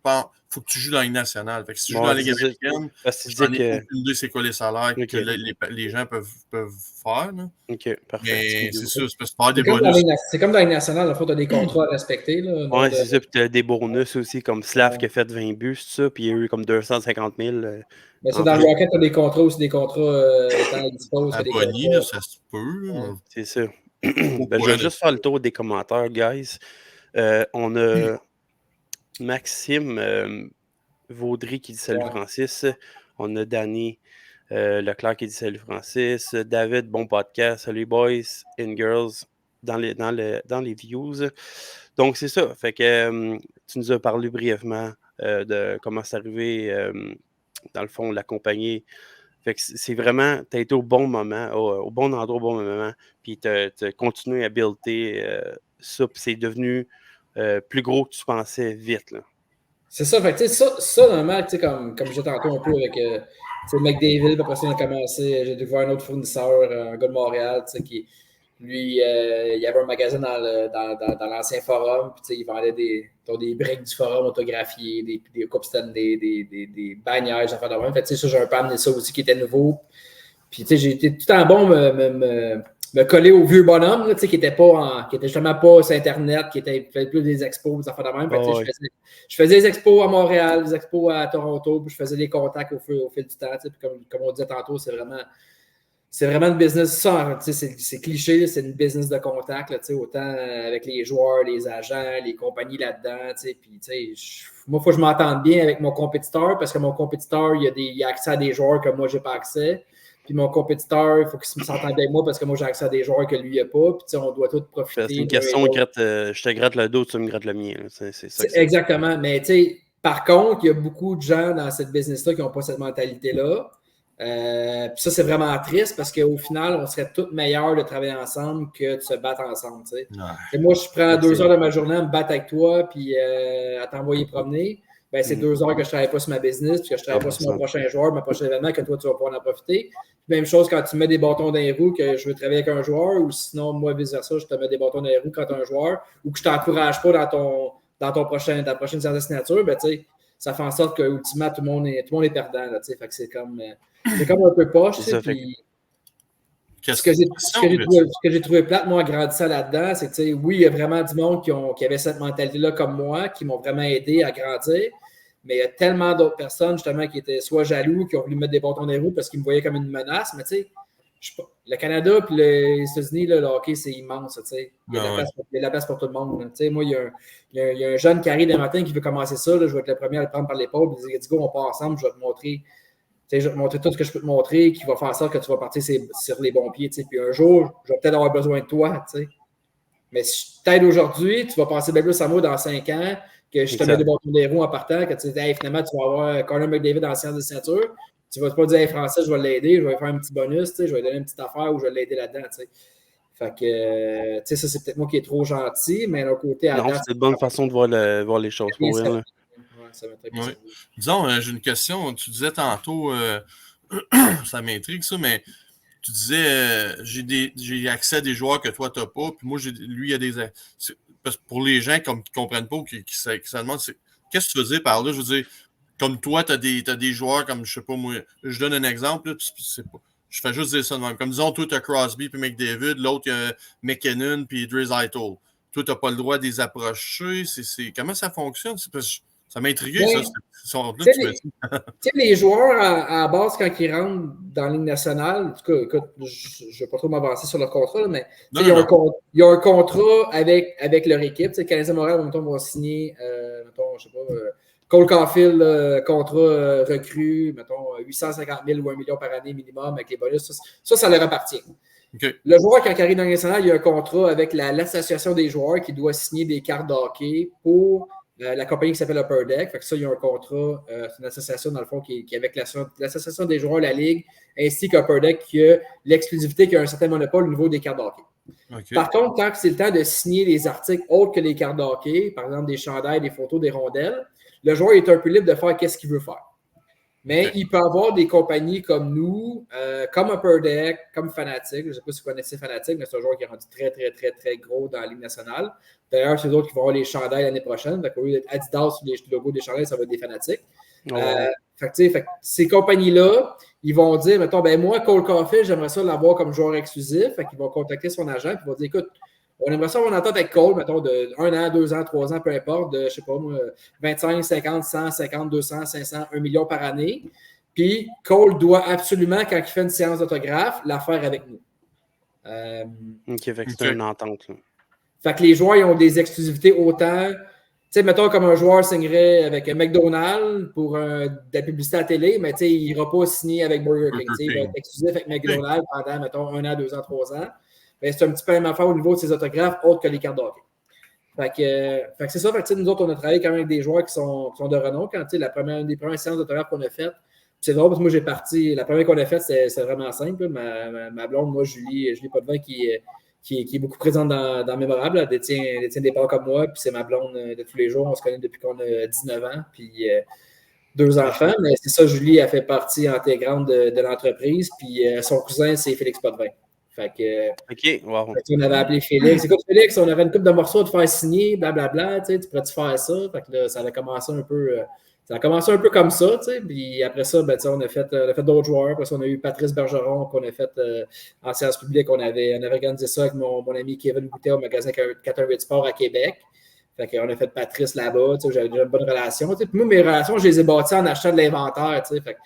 pense faut que tu joues dans la Ligue nationale. Fait que si tu joues dans la Ligue américaine, j'en ai aucune idée c'est quoi les salaires que les gens peuvent faire. Là. OK, parfait. Mais c'est ça, c'est parce que tu as des bonus. C'est comme dans la Ligue nationale, il faut tu as des contrats à respecter. Oui, c'est ça. Puis tu as des bonus aussi, comme Slav qui a fait 20 buts, c'est ça. Puis il y a eu comme 250 000. Mais c'est dans le Rocket, tu as des contrats aussi, des contrats quand ils disposent. À Bonnie, là, ça se peut. C'est ça. Je vais juste faire le tour des commentaires, guys. On a Maxime Vaudry qui dit salut Francis. On a Danny Leclerc qui dit salut Francis. David, bon podcast. Salut boys and girls dans les views. Donc c'est ça. Fait que tu nous as parlé brièvement de comment c'est arrivé dans le fond l'accompagner. Fait que c'est vraiment, tu as été au bon moment, au bon endroit au bon moment, puis tu as continué à builder ça, puis c'est devenu plus gros que tu pensais vite. Là. C'est ça, fait que ça normalement, comme je disais tantôt un peu avec McDavid, puis après ça, on a commencé, j'ai dû voir un autre fournisseur, un gars de Montréal, qui, lui, il y avait un magasin dans l'ancien forum, puis il vendait des briques du forum autographiées, des coupes Stanley, des bannières, des affaires de même. Fait ça, j'ai un peu amené ça aussi qui était nouveau. Puis j'ai été tout en bon me coller au vieux bonhomme, là, qui était justement pas sur Internet, qui faisait plus des expos, des affaires de même. Je faisais des expos à Montréal, des expos à Toronto, puis je faisais des contacts au fil du temps. Puis comme on disait tantôt, c'est vraiment c'est vraiment une business, ça, c'est cliché, c'est une business de contact, là, autant avec les joueurs, les agents, les compagnies là-dedans. Puis, moi, il faut que je m'entende bien avec mon compétiteur parce que mon compétiteur, il a accès à des joueurs que moi, je n'ai pas accès. Puis mon compétiteur, il faut qu'il s'entende avec moi parce que moi, j'ai accès à des joueurs que lui n'a pas. Puis, on doit tous profiter. C'est une question, je te gratte le dos, tu me grattes le mien. C'est ça exactement. Mais, par contre, il y a beaucoup de gens dans cette business-là qui n'ont pas cette mentalité-là. Puis ça, c'est vraiment triste parce qu'au final, on serait tous meilleurs de travailler ensemble que de se battre ensemble. Moi, je prends 2 heures de ma journée à me battre avec toi puis à t'envoyer promener. Ben, c'est 2 heures que je ne travaille pas sur ma business, puis que je ne travaille pas sur mon prochain joueur, mon prochain événement, que toi, tu vas pouvoir en profiter. Même chose quand tu mets des bâtons dans les roues, que je veux travailler avec un joueur, ou sinon, moi, vice-versa, je te mets des bâtons dans les roues quand tu as un joueur, ou que je ne t'encourage pas dans ta prochaine séance de signature, ben, ça fait en sorte qu'ultimement, tout le monde est perdant. Là, fait que c'est comme un peu poche. Ce que j'ai trouvé plate, moi, en grandissant là-dedans, c'est que, oui, il y a vraiment du monde qui avait cette mentalité-là comme moi, qui m'ont vraiment aidé à grandir. Mais il y a tellement d'autres personnes, justement, qui étaient soit jaloux, qui ont voulu mettre des bâtons dans les roues parce qu'ils me voyaient comme une menace. Mais, le Canada et les États-Unis, le hockey, c'est immense. Il y a de la place pour tout le monde. Moi, il y a un jeune qui arrive demain matin qui veut commencer ça. Là, je vais être le premier à le prendre par l'épaule et dire, on part ensemble, je vais te montrer. Je vais te montrer tout ce que je peux te montrer qui va faire ça que tu vas partir sur les bons pieds. Puis un jour, je vais peut-être avoir besoin de toi. Mais si je t'aide aujourd'hui, tu vas passer bien plus à moi dans 5 ans que je te mets des bâtons des roues en partant, que tu dis, hey, finalement, tu vas avoir Connor McDavid en séance de signature. Tu ne vas pas dire, hey, Français, je vais l'aider, je vais faire un petit bonus, je vais lui donner une petite affaire ou je vais l'aider là-dedans. Fait que, ça, c'est peut-être moi qui est trop gentil, mais d'un côté, non, c'est une bonne façon de voir les choses pour elle. Ouais. Disons, j'ai une question. Tu disais tantôt, ça m'intrigue ça, mais tu disais, j'ai accès à des joueurs que toi, tu n'as pas, puis moi, lui, il y a des. Parce que pour les gens qui ne comprennent pas ou qui se demandent, qu'est-ce que tu veux dire par là? Je veux dire, comme toi, tu as des joueurs comme, je sais pas, moi, je donne un exemple, là, je fais juste dire ça de même. Comme disons, toi, tu as Crosby puis McDavid, l'autre, il y a McKinnon puis Draisaitl. Toi, tu n'as pas le droit de les approcher. Comment ça fonctionne? Ça m'a intrigué, ça. Les joueurs, à la base, quand ils rentrent dans la Ligue nationale, en tout cas, écoute, je ne vais pas trop m'avancer sur leur contrat, mais ils ont un contrat avec leur équipe. Canadien Montréal, mettons, va signer, mettons, je sais pas, Cole Caulfield, contrat recrue, mettons, 850 000 ou 1 million par année minimum avec les bonus. Ça leur appartient. Okay. Le joueur, quand il arrive dans la Ligue nationale, il y a un contrat avec l'association des joueurs qui doit signer des cartes de hockey pour la compagnie qui s'appelle Upper Deck. Fait que ça, il y a un contrat, c'est une association, dans le fond, qui est avec l'association des joueurs, la Ligue, ainsi qu'Upper Deck, qui a l'exclusivité, qui a un certain monopole au niveau des cartes de hockey. Okay. Par contre, quand c'est le temps de signer des articles autres que les cartes de hockey, par exemple des chandails, des photos, des rondelles, le joueur est un peu libre de faire ce qu'il veut faire. Mais il peut avoir des compagnies comme nous, comme Upper Deck, comme Fanatic. Je ne sais pas si vous connaissez Fanatic, mais c'est un joueur qui est rendu très, très, très, très gros dans la Ligue nationale. D'ailleurs, c'est eux autres qui vont avoir les chandails l'année prochaine. Donc, au lieu d'être Adidas sur les logos des chandails, ça va être des Fanatics. Fait que ces compagnies-là, ils vont dire, mettons, moi, Cole Caulfield, j'aimerais ça l'avoir comme joueur exclusif. Fait qu'ils vont contacter son agent et ils vont dire, écoute, on aimerait ça avoir une entente avec Cole, mettons, de 1 an, 2 ans, 3 ans, peu importe, de, je sais pas moi, 25, 50, 100, 50, 200, 500, 1 million par année. Puis, Cole doit absolument, quand il fait une séance d'autographe, la faire avec nous. OK, fait que c'est une entente. Là. Fait que les joueurs, ils ont des exclusivités autant. Tu sais, mettons, comme un joueur signerait avec McDonald's pour de la publicité à la télé, mais tu sais, il n'ira pas signer avec Burger King. Il va être exclusif avec McDonald's pendant, mettons, 1 an, 2 ans, 3 ans. Mais c'est un petit peu la même affaire au niveau de ses autographes, autres que les cartes d'hockey. Fait que c'est ça. Fait que nous autres, on a travaillé quand même avec des joueurs qui sont de renom. Quand une des premières séances d'autographes qu'on a faites, c'est drôle parce que moi, j'ai parti. La première qu'on a faite, c'est vraiment simple. Ma blonde, moi, Julie Potvin, qui est beaucoup présente dans Mémorable, elle détient des parts comme moi. Puis c'est ma blonde de tous les jours. On se connaît depuis qu'on a 19 ans. Puis 2 enfants. Mais c'est ça, Julie a fait partie intégrante de l'entreprise. Puis son cousin, c'est Félix Potvin. Fait que, OK, wow. On avait appelé Félix. Écoute, Félix, on avait une couple de morceaux à te faire signer, blablabla, tu pourrais-tu faire ça? Fait que là, ça a commencé un peu comme ça, tu sais. Puis après ça, on a fait d'autres joueurs. Après ça, on a eu Patrice Bergeron qu'on a fait en séance publique. On avait organisé ça avec mon ami Kevin Boutet au magasin 418 Sport à Québec. Fait qu'on a fait Patrice là-bas, tu sais, j'avais déjà une bonne relation. Puis moi, mes relations, je les ai bâties en achetant de l'inventaire, tu sais. Fait que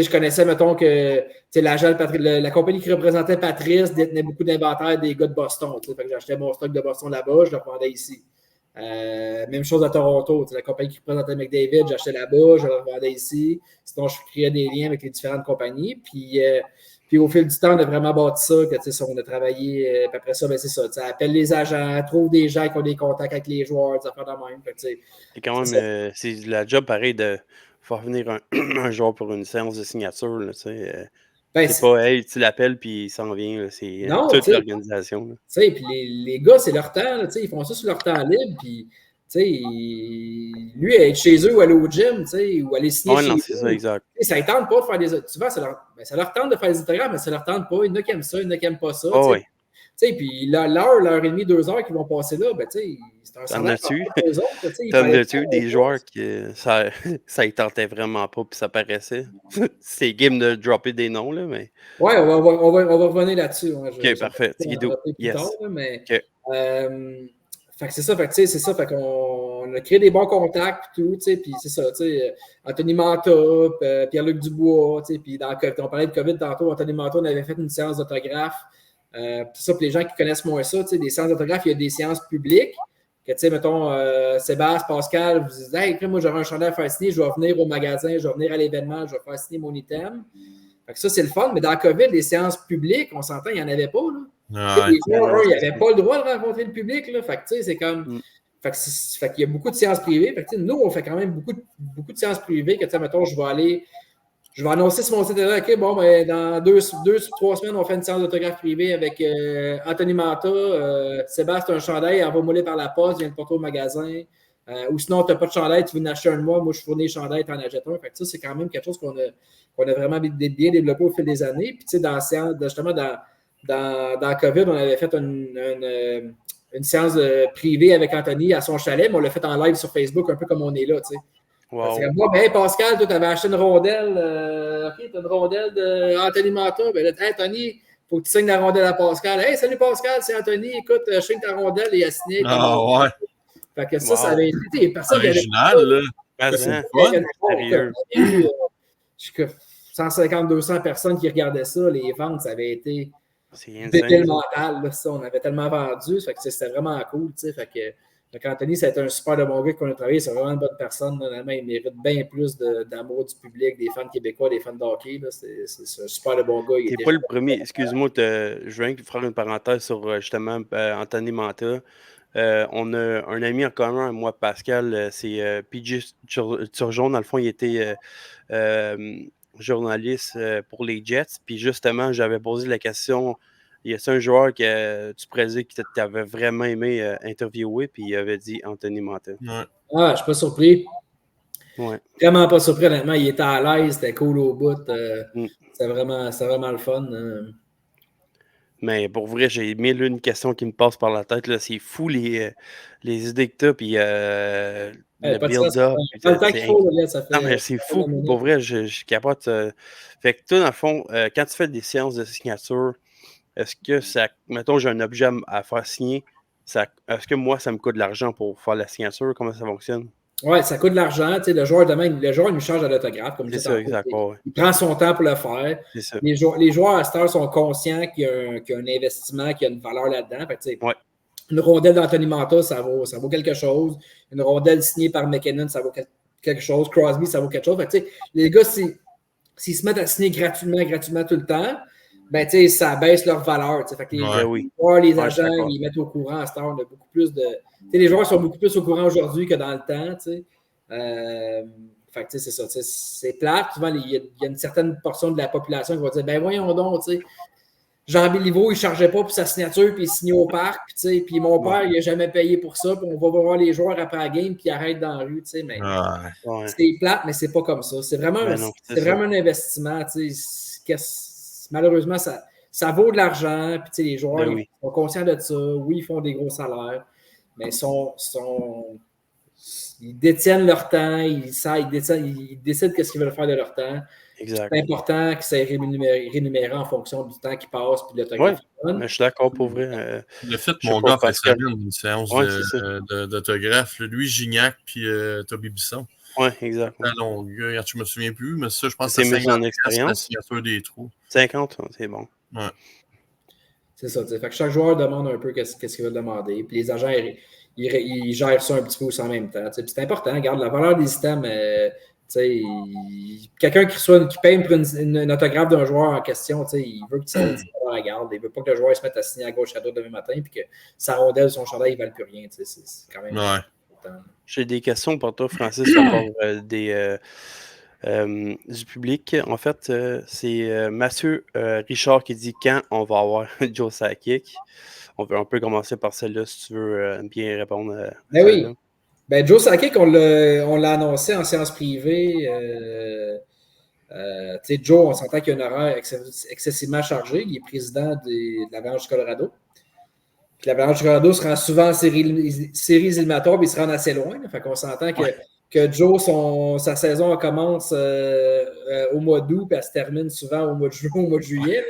je connaissais, mettons, que la compagnie qui représentait Patrice détenait beaucoup d'inventaire des gars de Boston. Fait que j'achetais mon stock de Boston là-bas, je le revendais ici. Même chose à Toronto. La compagnie qui représentait McDavid, j'achetais là-bas, je le revendais ici. Sinon, je créais des liens avec les différentes compagnies. Puis au fil du temps, on a vraiment bâti ça, que on a travaillé. Puis après ça, ben, c'est ça. Appelle les agents, trouve des gens qui ont des contacts avec les joueurs, des affaires de même. C'est quand même c'est la job pareil de faire venir un joueur pour une séance de signature. Là, c'est pas hey, tu l'appelles puis il s'en vient. C'est toute l'organisation. Puis les gars, c'est leur temps. Là, ils font ça sur leur temps libre. Puis lui, être chez eux ou aller au gym, ou aller signer chez eux. C'est ça, exact. Ça ne tente pas de faire des autographes. Souvent, ça leur tente de faire des autographes, mais ça ne leur tente pas. Il y en a qui aiment ça, il y en a qui n'aiment pas ça. Puis l'heure et demie, 2 heures qu'ils vont passer là, ben, c'est un salaire pour eux autres. T'en as-tu des joueurs qui ça ne tentait vraiment pas puis ça paraissait? C'est game de dropper des noms, là, mais... Ouais, on va revenir là-dessus. OK, parfait. Yes. Tard, là, mais, fait que c'est ça, c'est ça. Fait qu'on a créé des bons contacts et tout, puis c'est ça, Anthony Manta, Pierre-Luc Dubois, puis on parlait de COVID tantôt, Anthony Manta, on avait fait une séance d'autographe. C'est ça, pour les gens qui connaissent moins ça, des séances d'autographe, il y a des séances publiques. Que, mettons, Sébastien, Pascal, vous dites, hey, moi, j'aurai un chandail à faire signer, je vais venir au magasin, je vais venir à l'événement, je vais faire signer mon item. Fait que ça, c'est le fun, mais dans le COVID, les séances publiques, on s'entend, il n'y en avait pas, là. Les joueurs, ils n'avaient pas le droit de rencontrer le public, là. Fait que, c'est comme. Fait qu'il y a beaucoup de séances privées. Fait que, nous, on fait quand même beaucoup de séances privées. Que, mettons, je vais annoncer sur mon site internet, OK, bon, ben, dans 2-3 semaines, on fait une séance d'autographe privée avec Anthony Manta. Sébastien, un chandail, envoie-moi par la poste, viens le porter au magasin. Ou sinon, tu n'as pas de chandail, tu veux en acheter un de moi je fournis le chandail, tu en achètes un. Fait que ça, c'est quand même quelque chose qu'on a vraiment bien développé au fil des années. Puis, tu sais, justement, dans COVID, on avait fait une séance privée avec Anthony à son chalet, mais on l'a fait en live sur Facebook, un peu comme on est là, tu sais. Wow. C'est comme, hey, Pascal, toi, tu avais acheté une rondelle. OK, tu as une rondelle d'Anthony Manta. Ben là, hey, Tony, il faut que tu signes la rondelle à Pascal. Hey, salut Pascal, c'est Anthony. Écoute, je signe ta rondelle et il a signé. Ouais. Fait que ça avait été. Personne original, là. C'est sérieux. 150-200 personnes qui regardaient ça. Les ventes, ça avait été débile mental. Là, ça. On avait tellement vendu. Fait que c'était vraiment cool. Fait que Anthony, ça a été un super de bon gars qu'on a travaillé. C'est vraiment une bonne personne. Normalement, il mérite bien plus d'amour du public, des fans québécois, des fans de hockey. C'est un super de bon gars. T'es pas le premier. Excuse-moi, je viens de faire une parenthèse sur justement Anthony Manta. On a un ami en commun, moi, Pascal, c'est PJ Turgeon. Dans le fond, il était journaliste pour les Jets. Puis justement, j'avais posé la question, y a-t-il un joueur que tu pourrais dire que tu avais vraiment aimé interviewer? Puis il avait dit Anthony Manta. Ouais. Ah, je suis pas surpris. Ouais. Vraiment pas surpris, honnêtement. Il était à l'aise, c'était cool au bout. C'était vraiment le fun. Mais pour vrai, j'ai 1001 questions qui me passent par la tête. Là. C'est fou les idées que tu as. Puis le build-up. Non, mais c'est fou. Pour vrai, je capote. Fait que toi, dans le fond, quand tu fais des séances de signature, est-ce que ça. Mettons, j'ai un objet à faire signer. Est-ce que moi, ça me coûte de l'argent pour faire la signature? Comment ça fonctionne? Oui, ça coûte de l'argent. Le joueur, il nous charge à l'autographe. C'est ça, exact. Il prend son temps pour le faire. C'est ça. Les joueurs à cette heure sont conscients qu'il y a un investissement, qu'il y a une valeur là-dedans. Une rondelle d'Anthony Manta, ça vaut quelque chose. Une rondelle signée par McKinnon, ça vaut quelque chose. Crosby, ça vaut quelque chose. Les gars, s'ils se mettent à signer gratuitement tout le temps, ben, ça baisse leur valeur. Fait que les agents, ils mettent au courant à cette heure. On a beaucoup plus de. Les joueurs sont beaucoup plus au courant aujourd'hui que dans le temps. Fait que c'est ça. C'est plate. Souvent, il y a une certaine portion de la population qui va dire ben voyons donc, Jean Béliveau, il ne chargeait pas pour sa signature, puis il signait au parc. Puis mon père, il n'a jamais payé pour ça. Puis on va voir les joueurs après la game, puis ils arrêtent dans la rue. Mais c'est plate, mais c'est pas comme ça. C'est vraiment, vraiment un investissement. Malheureusement, ça vaut de l'argent. Puis les joueurs ils sont conscients de ça. Oui, ils font des gros salaires, mais ils détiennent leur temps. Ils décident qu'est-ce qu'ils veulent faire de leur temps. Exact. C'est important que ça ait rémunéré en fonction du temps qui passe puis l'autographe. Je suis d'accord pour vrai. Le fait mon gars fait une séance d'autographe. Lui, Gignac puis Toby Bisson. Oui, exactement. À Longueuil, je me souviens plus, mais ça, je pense que c'est 50 expérience. la signature des trous. 50, c'est bon. Ouais. C'est ça. Fait que chaque joueur demande un peu qu'est-ce qu'il veut demander. Puis les agents, ils gèrent ça un petit peu aussi en même temps. Puis c'est important. Regarde, la valeur des systèmes, quelqu'un qui paye pour une autographe d'un joueur en question, il veut que ça la garde. Il veut pas que le joueur se mette à signer à gauche à droite demain matin puis que sa rondelle, son chandail, il ne valent plus rien. C'est quand même important. J'ai des questions pour toi, Francis, à part du public. En fait, c'est Mathieu Richard qui dit quand on va avoir Joe Sakic. On peut commencer par celle-là si tu veux bien répondre à celle-là. Oui. Ben, Joe Sakic, on l'a annoncé en séance privée. Joe, on s'entend qu'il a un horaire excessivement chargé. Il est président de l'Avalanche du Colorado. Puis l'Avalanche du Colorado se rend souvent en séries éliminatoires, puis il se rend assez loin. Fait qu'on s'entend que Joe, sa saison commence au mois d'août, puis elle se termine souvent au mois de juin, au mois de juillet.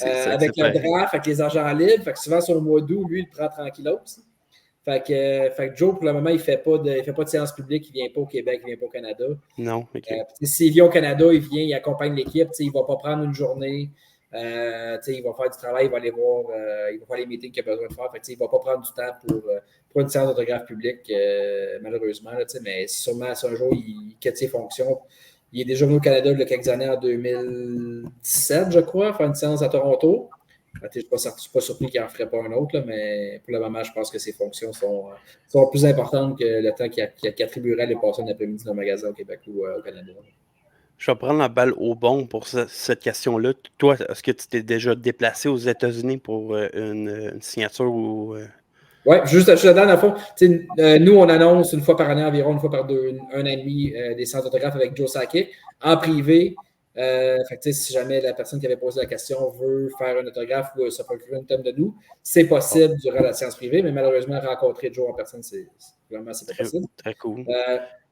Avec le draft, avec les agents libres. Fait que souvent, sur le mois d'août, lui, il prend tranquillos. Fait que Joe, pour le moment, il ne fait pas de séance publique. Il ne vient pas au Québec, il ne vient pas au Canada. Non, OK. S'il vient au Canada, il vient, il accompagne l'équipe. Il ne va pas prendre une journée. Il va faire du travail, il va aller voir, il va faire les meetings qu'il a besoin de faire. Il ne va pas prendre du temps pour une séance d'autographe publique, malheureusement. Mais sûrement, si un jour, il quitte ses fonctions. Il est déjà venu au Canada il y a quelques années, en 2017, je crois, faire une séance à Toronto. Je ne suis pas surpris qu'il n'en ferait pas un autre, là, mais pour le moment, je pense que ses fonctions sont plus importantes que le temps qu'il attribuerait à aller passer un après-midi dans un magasin au Québec ou au Canada. Je vais prendre la balle au bon pour cette question-là. Toi, est-ce que tu t'es déjà déplacé aux États-Unis pour une signature ou. Oui, juste là-dedans, dans le fond, nous, on annonce une fois par année, environ une fois par un an et demi, des séances d'autographes avec Joe Sakic en privé. Si jamais la personne qui avait posé la question veut faire un autographe ou se procurer une thème de nous, c'est possible durant la séance privée, mais malheureusement, rencontrer Joe en personne, vraiment, c'est pas possible. Très cool.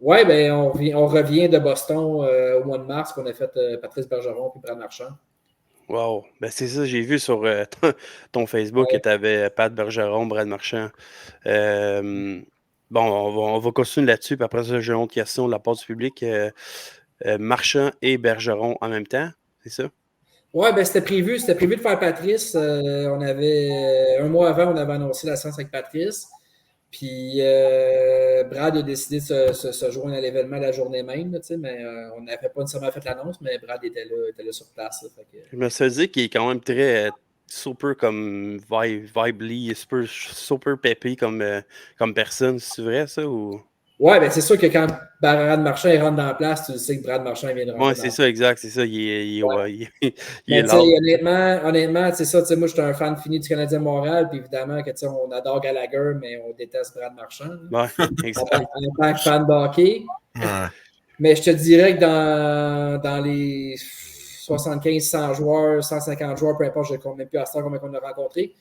Oui, ben, on revient de Boston au mois de mars, qu'on a fait Patrice Bergeron et Brad Marchand. Wow. Ben, c'est ça, j'ai vu sur ton Facebook que tu avais Pat Bergeron, Brad Marchand. Bon, on va continuer là-dessus, puis après ça, j'ai une autre question de la part du public. Marchand et Bergeron en même temps, c'est ça? Oui, ben, c'était prévu de faire Patrice. On avait un mois avant, on avait annoncé la séance avec Patrice. Puis Brad a décidé de se joindre à l'événement la journée même, mais on n'avait pas nécessairement fait l'annonce, mais Brad était là sur place. Je me suis dit qu'il est quand même très super comme vibely, super peppy comme personne. C'est vrai ça ou? Ouais, ben c'est sûr que quand Brad Marchand rentre dans la place, tu sais que Brad Marchand vient de rentrer. Oui, c'est ça, exact, c'est ça. Il est là. Honnêtement, c'est ça. Moi, je suis un fan fini du Canadien de Montréal, puis évidemment que on adore Gallagher, mais on déteste Brad Marchand. Oui, exact. En tant que fan de hockey. Ouais. Mais je te dirais que dans les 75, 100 joueurs, 150 joueurs, peu importe, je ne compte même plus à ça combien on a rencontré,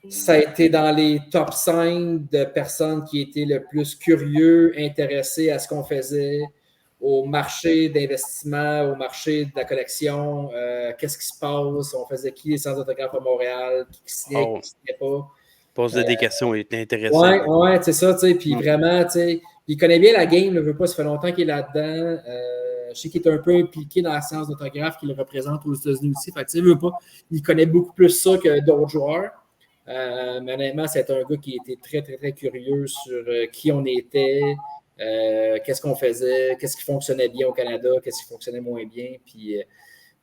ça a été dans les top 5 de personnes qui étaient le plus curieux, intéressés à ce qu'on faisait, au marché d'investissement, au marché de la collection, qu'est-ce qui se passe, on faisait qui les séances d'autographes à Montréal, qui signait, qui signait pas. Poser des questions, il était intéressant. Ouais, c'est ça, puis vraiment, il connaît bien la game, ne veut pas, ça fait longtemps qu'il est là-dedans. Je sais qu'il est un peu impliqué dans la séance d'autographe qu'il représente aux États-Unis aussi. Fait veut pas, il connaît beaucoup plus ça que d'autres joueurs. Mais honnêtement, c'est un gars qui était très, très, très curieux sur qui on était, qu'est-ce qu'on faisait, qu'est-ce qui fonctionnait bien au Canada, qu'est-ce qui fonctionnait moins bien. Puis,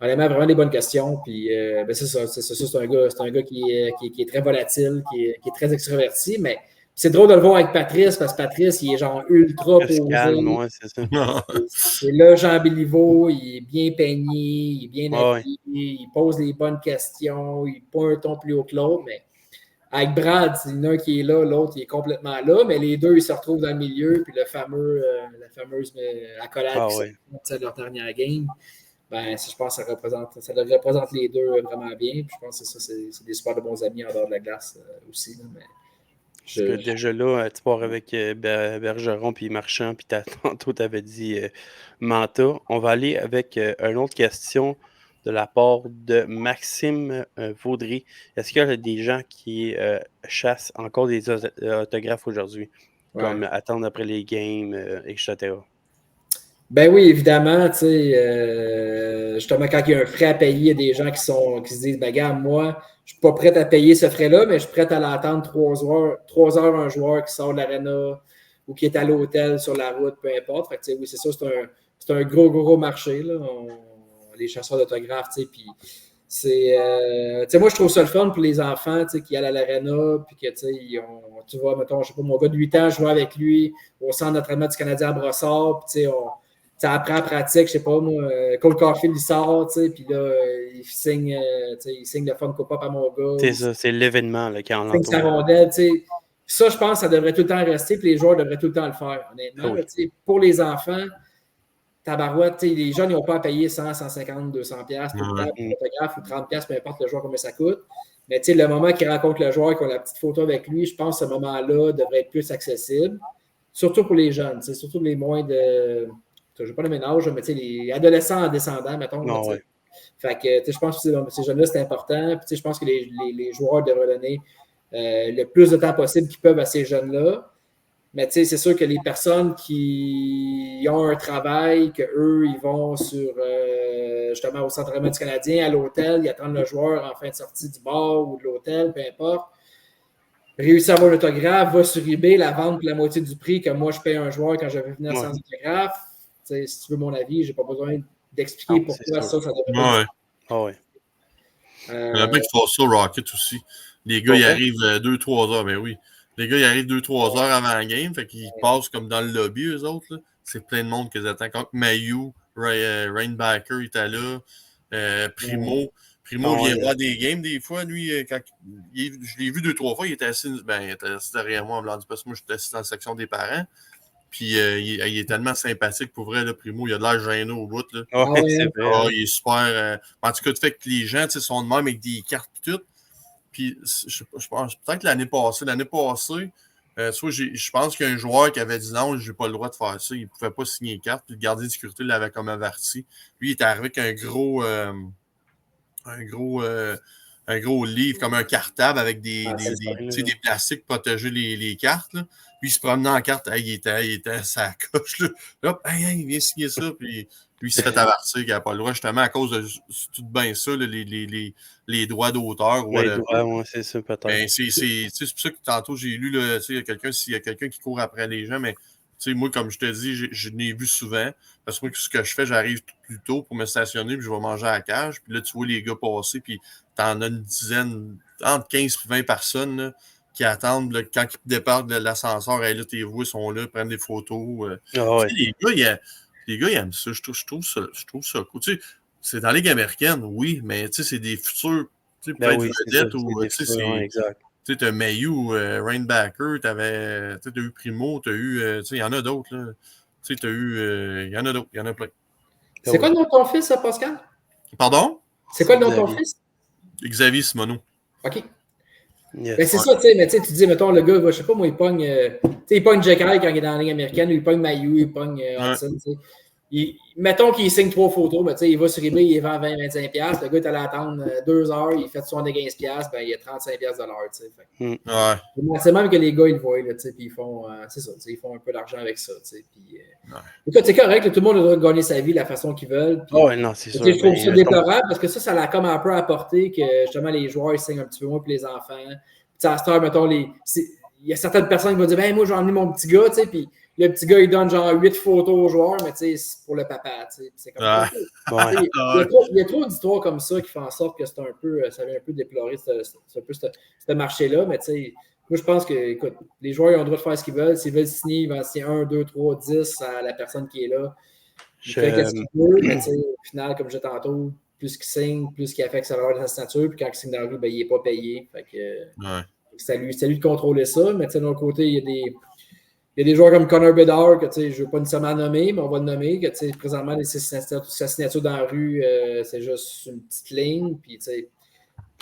honnêtement, vraiment des bonnes questions. Puis, c'est ça, c'est un gars qui est très volatile, qui est très extraverti, mais c'est drôle de le voir avec Patrice, parce que Patrice, il est genre ultra posé. Calme, c'est ça. C'est le Jean Béliveau, il est bien peigné, il est bien habillé, il pose les bonnes questions, il pas un ton plus haut que l'autre, mais avec Brad, il y en a un qui est là, l'autre il est complètement là, mais les deux, ils se retrouvent dans le milieu, puis la fameuse accolade de leur dernière game, ben, je pense que ça représente les deux vraiment bien, puis je pense que c'est des super de bons amis en dehors de la glace aussi, là, mais déjà là, tu pars avec Bergeron puis Marchand, puis tantôt tu avais dit Manta. On va aller avec une autre question de la part de Maxime Vaudry. Est-ce qu'il y a des gens qui chassent encore des autographes aujourd'hui, comme attendre après les games, etc.? Ben oui, évidemment, tu sais, justement, quand il y a un frais à payer, il y a des gens qui se disent, ben gars, moi, je suis pas prêt à payer ce frais-là, mais je suis prêt à l'attendre 3 heures un joueur qui sort de l'aréna ou qui est à l'hôtel sur la route, peu importe. Fait que, tu sais, oui, c'est ça, c'est un gros marché, là. Les chasseurs d'autographes, tu sais, puis c'est... tu sais, moi, je trouve ça le fun pour les enfants, tu sais, qui allent à l'aréna, puis que, tu sais, tu vois, mettons, je sais pas, mon gars de 8 ans, je jouais avec lui au centre d'entraînement du Canadien à Brossard, puis, tu sais, après la pratique, je sais pas, moi, Cole Caulfield, il sort, tu sais, puis là, il signe le Funko Pop à mon gars. C'est ça, c'est l'événement là, qui en l'entoure. Sa rondelle, tu sais. Ça, je pense, ça devrait tout le temps rester, puis les joueurs devraient tout le temps le faire, honnêtement. Oui. Là, pour les enfants, tabarouette, les jeunes, ils n'ont pas à payer 100, 150, 200 pièces tout le temps pour l'autographe ou 30 pièces, peu importe le joueur, combien ça coûte. Mais le moment qu'il rencontre le joueur, qu'on a la petite photo avec lui, je pense que ce moment-là devrait être plus accessible, surtout pour les jeunes, surtout les moins de... Je n'ai pas le ménage, mais les adolescents en descendant, mettons. Non, ouais. Fait que je pense que ces jeunes-là, c'est important. Puis, je pense que les joueurs devraient donner le plus de temps possible qu'ils peuvent à ces jeunes-là. Mais c'est sûr que les personnes qui ont un travail, qu'eux, ils vont sur justement au centre du Canadien, à l'hôtel, ils attendent le joueur en fin de sortie du bar ou de l'hôtel, peu importe. Réussir à avoir l'autographe, va sur eBay, la vendre pour la moitié du prix que moi je paye un joueur quand je vais venir sans autographe. Si tu veux mon avis, je n'ai pas besoin d'expliquer pourquoi ça devrait pas. Ouais. Il y en a plein qui font ça au Rocket aussi. Les gars, ils arrivent 2-3 heures. Ben oui. Les gars, ils arrivent 2-3 heures avant la game. Fait qu'ils passent comme dans le lobby, eux autres. Là. C'est plein de monde qu'ils attendent. Quand Mayu, Rainbacker était là, Primo. Primo vient voir des games des fois. Lui, quand je l'ai vu 2-3 fois, il était assis derrière moi en blanc du parce que moi, j'étais assis dans la section des parents. Puis il est tellement sympathique pour vrai, là, Primo. Il a de l'air gêné au bout. Là. Il est super. En tout cas, tu fais que les gens sont de même avec des cartes et tout. Puis je pense peut-être l'année passée, je pense qu'il y a un joueur qui avait dit non, j'ai pas le droit de faire ça. Il ne pouvait pas signer une carte. Puis le gardien de sécurité l'avait comme averti. Lui, il est arrivé avec un gros livre, comme un cartable avec des plastiques pour protéger les cartes. Là. Puis il se promenait en carte, il était à sa coche. Là. Hop, il vient signer ça. Puis lui, il s'est fait avertir qu'il n'a pas le droit, justement, à cause de tout bien ça, là, les droits d'auteur. Les droits, c'est ça, peut-être. Ben, c'est pour ça que tantôt, j'ai lu, s'il y a quelqu'un qui court après les gens, mais moi, comme je te dis, je l'ai vu souvent. Parce que moi, ce que je fais, j'arrive plus tôt pour me stationner, puis je vais manger à la cage. Puis là, tu vois les gars passer, puis t'en as une dizaine, entre 15 et 20 personnes là, qui attendent là, quand ils départent de l'ascenseur. Là, tes voix sont là, prennent des photos. Les gars, ils aiment ça. Je trouve ça cool. C'est dans la Ligue américaine, oui, mais c'est des futurs peut-être vedettes ou exact. Tu as Mayu, Rainbacker, tu as eu Primo, tu as eu. Il y en a d'autres. Tu as eu. Il y en a d'autres. Il y en a plein. C'est quoi le nom de ton fils, Pascal? Pardon? C'est quoi le nom de ton fils? Xavier Simoneau. OK. Yes. Ben c'est ça, tu sais, mais tu dis, mettons, le gars, je sais pas, moi, il pogne Jack High quand il est dans la Ligue américaine, ou il pogne Mayu, il pogne Hudson, tu sais. Mettons qu'il signe 3 photos, ben, il va sur eBay, il vend 20-25$. Le gars, il allait attendre 2 heures, il fait 75$, ben, il a 35$ de l'heure. C'est même que les gars, ils le voient, puis ils font, c'est ça, ils font un peu d'argent avec ça. Écoute, c'est correct, là, tout le monde doit gagner sa vie de la façon qu'ils veulent. Non, c'est sûr. Je trouve ça déplorable parce que ça l'a comme un peu apporté que justement les joueurs ils signent un petit peu moins pour les enfants. Puis à cette heure, mettons, il y a certaines personnes qui vont dire, ben moi, j'ai emmené mon petit gars, puis le petit gars, il donne genre 8 photos aux joueurs, mais c'est pour le papa. C'est comme ça. Il y a trop d'histoires comme ça qui font en sorte que ça vient un peu déplorer ce marché-là. Mais moi, je pense que, écoute, les joueurs ils ont le droit de faire ce qu'ils veulent. S'ils veulent signer, ils vont signer 1, 2, 3, 10 à la personne qui est là. Il fait ce qu'il veut, mais au final, comme je disais tantôt, plus qu'il signe, plus qu'il affecte sa valeur de sa signature. Puis quand il signe dans la rue, ben, il n'est pas payé. Fait que, c'est à lui de contrôler ça. Mais de l'autre côté, il y a des joueurs comme Connor Bedard, que je ne veux pas nécessairement nommer, mais on va le nommer, que présentement, sa signature dans la rue, c'est juste une petite ligne. Puis,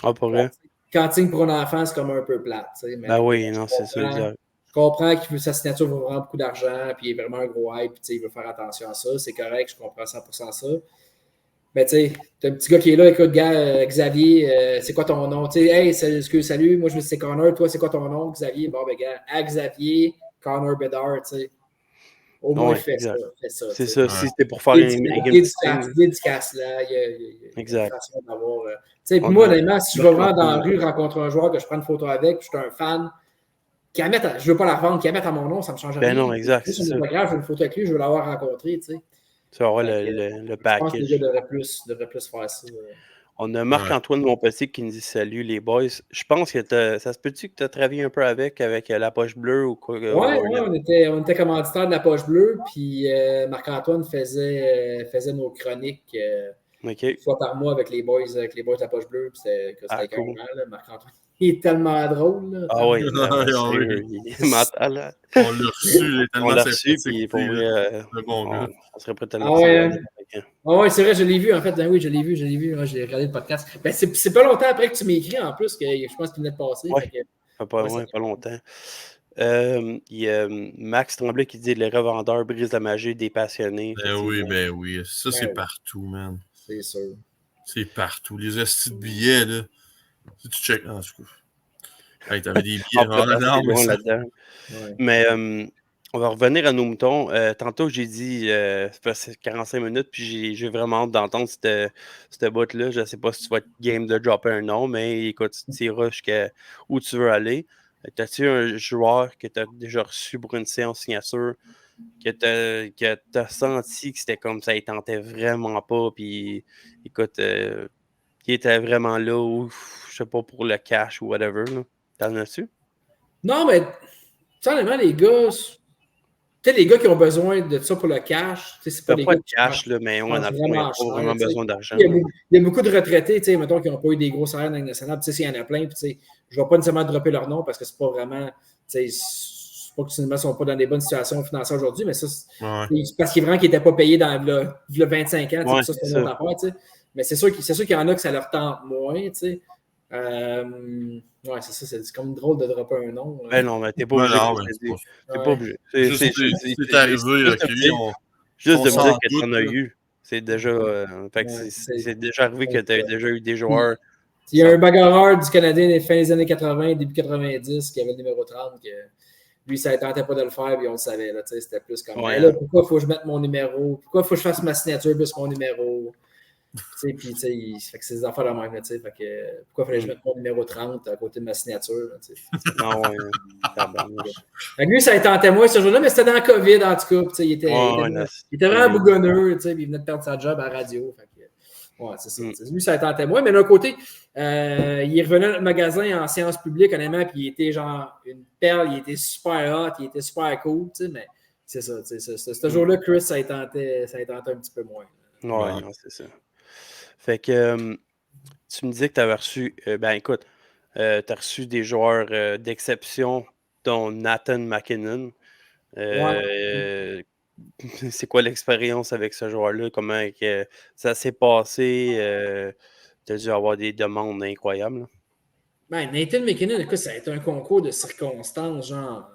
pour vrai. Quand il signe pour un enfant, c'est comme un peu plate. Ben oui, non, c'est ça, exact. Je comprends que sa signature vaut vraiment beaucoup d'argent, puis il est vraiment un gros hype, puis il veut faire attention à ça. C'est correct, je comprends 100% ça. Mais tu sais, t'as un petit gars qui est là, écoute, gars, Xavier, c'est quoi ton nom? Tu sais, hey, salut, moi je me suis Connor, toi c'est quoi ton nom, Xavier? Bon, ben gars, à Xavier, Connor Bedard, tu sais. Au moins, fais ça. C'est ça. Si c'était pour faire une dédicace, là, il y a une façon d'avoir. Moi, honnêtement, si je vais vraiment dans la rue rencontrer un joueur que je prends une photo avec, puis je suis un fan, je ne veux pas la revendre, qu'il la mette à mon nom, ça ne me change rien. Non, exact. C'est pas grave, je veux une photo avec lui, je veux l'avoir rencontré. Tu vas avoir le package. Je pense que les gars devraient plus faire ça. On a Marc-Antoine Montpetit qui nous dit salut les boys. Je pense que ça se peut-tu que tu as travaillé un peu avec la Poche Bleue ou quoi? Oui, on était commanditaire de la Poche Bleue, puis Marc-Antoine faisait nos chroniques une fois par mois avec les boys de la Poche Bleue. C'était cool. Marc-Antoine, il est tellement drôle. Là, oui, il est mental. On l'a reçu, il est tellement sympathique. Puis pour vrai, on serait prêt à oui, c'est vrai, je l'ai vu, en fait. Ben oui, je l'ai vu. J'ai regardé le podcast. Ben, c'est pas longtemps après que tu m'as écrit, en plus, que je pense qu'il venait de passer. Pas longtemps. Il y a Max Tremblay qui dit « Les revendeurs brisent la magie des passionnés. » Ben oui. Ça, c'est partout, man. C'est sûr. C'est partout. Les hosties de billets, là. Si tu check... Ah, du coup. Hey, t'avais des billets là-dedans. Mais... on va revenir à nos moutons. Tantôt, j'ai dit, c'est 45 minutes, puis j'ai vraiment hâte d'entendre cette bout-là. Je ne sais pas si tu vas être game de dropper un nom, mais écoute, tu tireras jusqu'à où tu veux aller. T'as-tu un joueur que tu as déjà reçu pour une séance signature, que tu as senti que c'était comme ça, il tentait vraiment pas, puis écoute, qui était vraiment là, ou je sais pas, pour le cash ou whatever. T'en as-tu? Non, mais, honnêtement, les gars... Tu sais, les gars qui ont besoin de ça pour le cash, c'est pas des gars de cash, là, mais on a vraiment besoin d'argent. Il y a beaucoup de retraités, mettons, qui n'ont pas eu des gros salaires dans le national. Tu sais, s'il y en a plein, puis je ne vais pas nécessairement dropper leur nom parce que c'est pas vraiment. C'est pas que ils ne sont pas dans des bonnes situations financières aujourd'hui, mais ça, c'est parce qu'ils n'étaient pas payés dans le 25 ans. Ça, c'est une autre affaire. Mais c'est sûr qu'il y en a que ça leur tente moins. C'est ça, c'est comme drôle de dropper un nom. Ben non, mais t'es pas obligé. T'es pas obligé. C'est arrivé, juste de me dire que t'en as eu. C'est déjà. C'est déjà arrivé que t'as déjà eu des joueurs. Il y a un bagarreur du Canadien des fins des années 80, début 90, qui avait le numéro 30, que lui, ça ne tentait pas de le faire, puis on le savait. C'était plus comme là, pourquoi il faut que je mette mon numéro? Pourquoi il faut que je fasse ma signature plus mon numéro? Puis, fait que c'est des affaires de même. Fait que, pourquoi il fallait que je mette mon numéro 30 à côté de ma signature? Lui, ça a été en témoin ce jour-là, mais c'était dans le COVID, en tout cas. Il était vraiment bougonneux, puis il venait de perdre sa job à la radio. Fait que, c'est ça. Lui, ça a été en témoin. Mais d'un côté, il est revenu à notre magasin en séance publique, honnêtement, puis il était genre une perle, il était super hot, il était super cool, mais c'est ça. Ce jour-là, Chris, ça a tenté un petit peu moins. Non, c'est ça. Fait que tu me disais que tu avais reçu, écoute, tu as reçu des joueurs d'exception, dont Nathan MacKinnon. C'est quoi l'expérience avec ce joueur-là? Comment ça s'est passé? Tu as dû avoir des demandes incroyables. Nathan MacKinnon, écoute, ça a été un concours de circonstances, genre.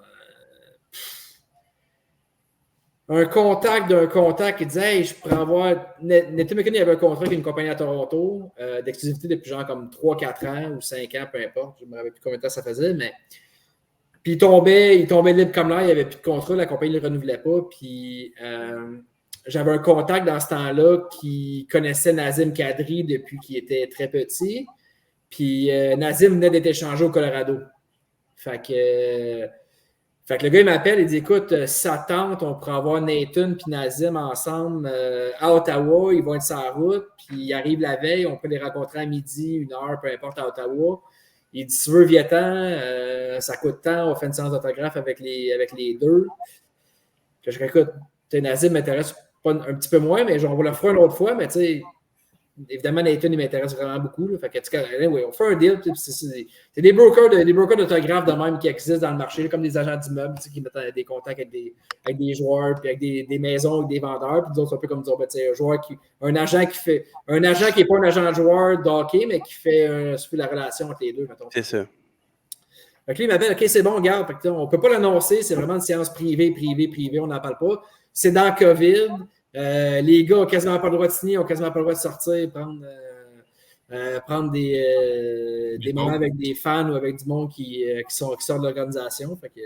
Un contact d'un contact qui disait hey, je pourrais avoir. Nathan MacKinnon avait un contrat avec une compagnie à Toronto d'exclusivité depuis genre comme 3-4 ans ou 5 ans, peu importe. Je ne me rappelle plus combien de temps ça faisait, mais. Puis il tombait libre comme l'air, il n'y avait plus de contrat, la compagnie ne le renouvelait pas. Puis j'avais un contact dans ce temps-là qui connaissait Nazem Kadri depuis qu'il était très petit. Puis Nazem venait d'être échangé au Colorado. Fait que le gars, il m'appelle, il dit écoute, si ça tente, on pourrait avoir Nathan et Nazem ensemble à Ottawa. Ils vont être sur la route. Puis ils arrivent la veille, on peut les rencontrer à midi, 1 heure, peu importe, à Ottawa. Il dit si tu veux, viens-t'en, ça coûte tant, on fait une séance d'autographe avec les deux. Que je dis écoute, Nazem m'intéresse un petit peu moins, mais on va le faire une autre fois, mais tu sais. Évidemment, Nathan, il m'intéresse vraiment beaucoup. Là. Fait que, on fait un deal. C'est des brokers d'autographes de même qui existent dans le marché, là, comme des agents d'immeubles qui mettent des contacts avec des joueurs, puis avec des maisons, avec des vendeurs. Puis d'autres, c'est un peu comme dire un agent qui n'est pas un agent de joueur de hockey, mais qui fait la relation entre les deux. Mettons. C'est ça. Fait que là, il m'appelle, OK, c'est bon, regarde. Fait que, on ne peut pas l'annoncer, c'est vraiment une séance privée, on n'en parle pas. C'est dans le COVID. Les gars n'ont quasiment pas le droit de signer, n'ont quasiment pas le droit de sortir, prendre des moments avec des fans ou avec du monde qui sort de l'organisation. Fait que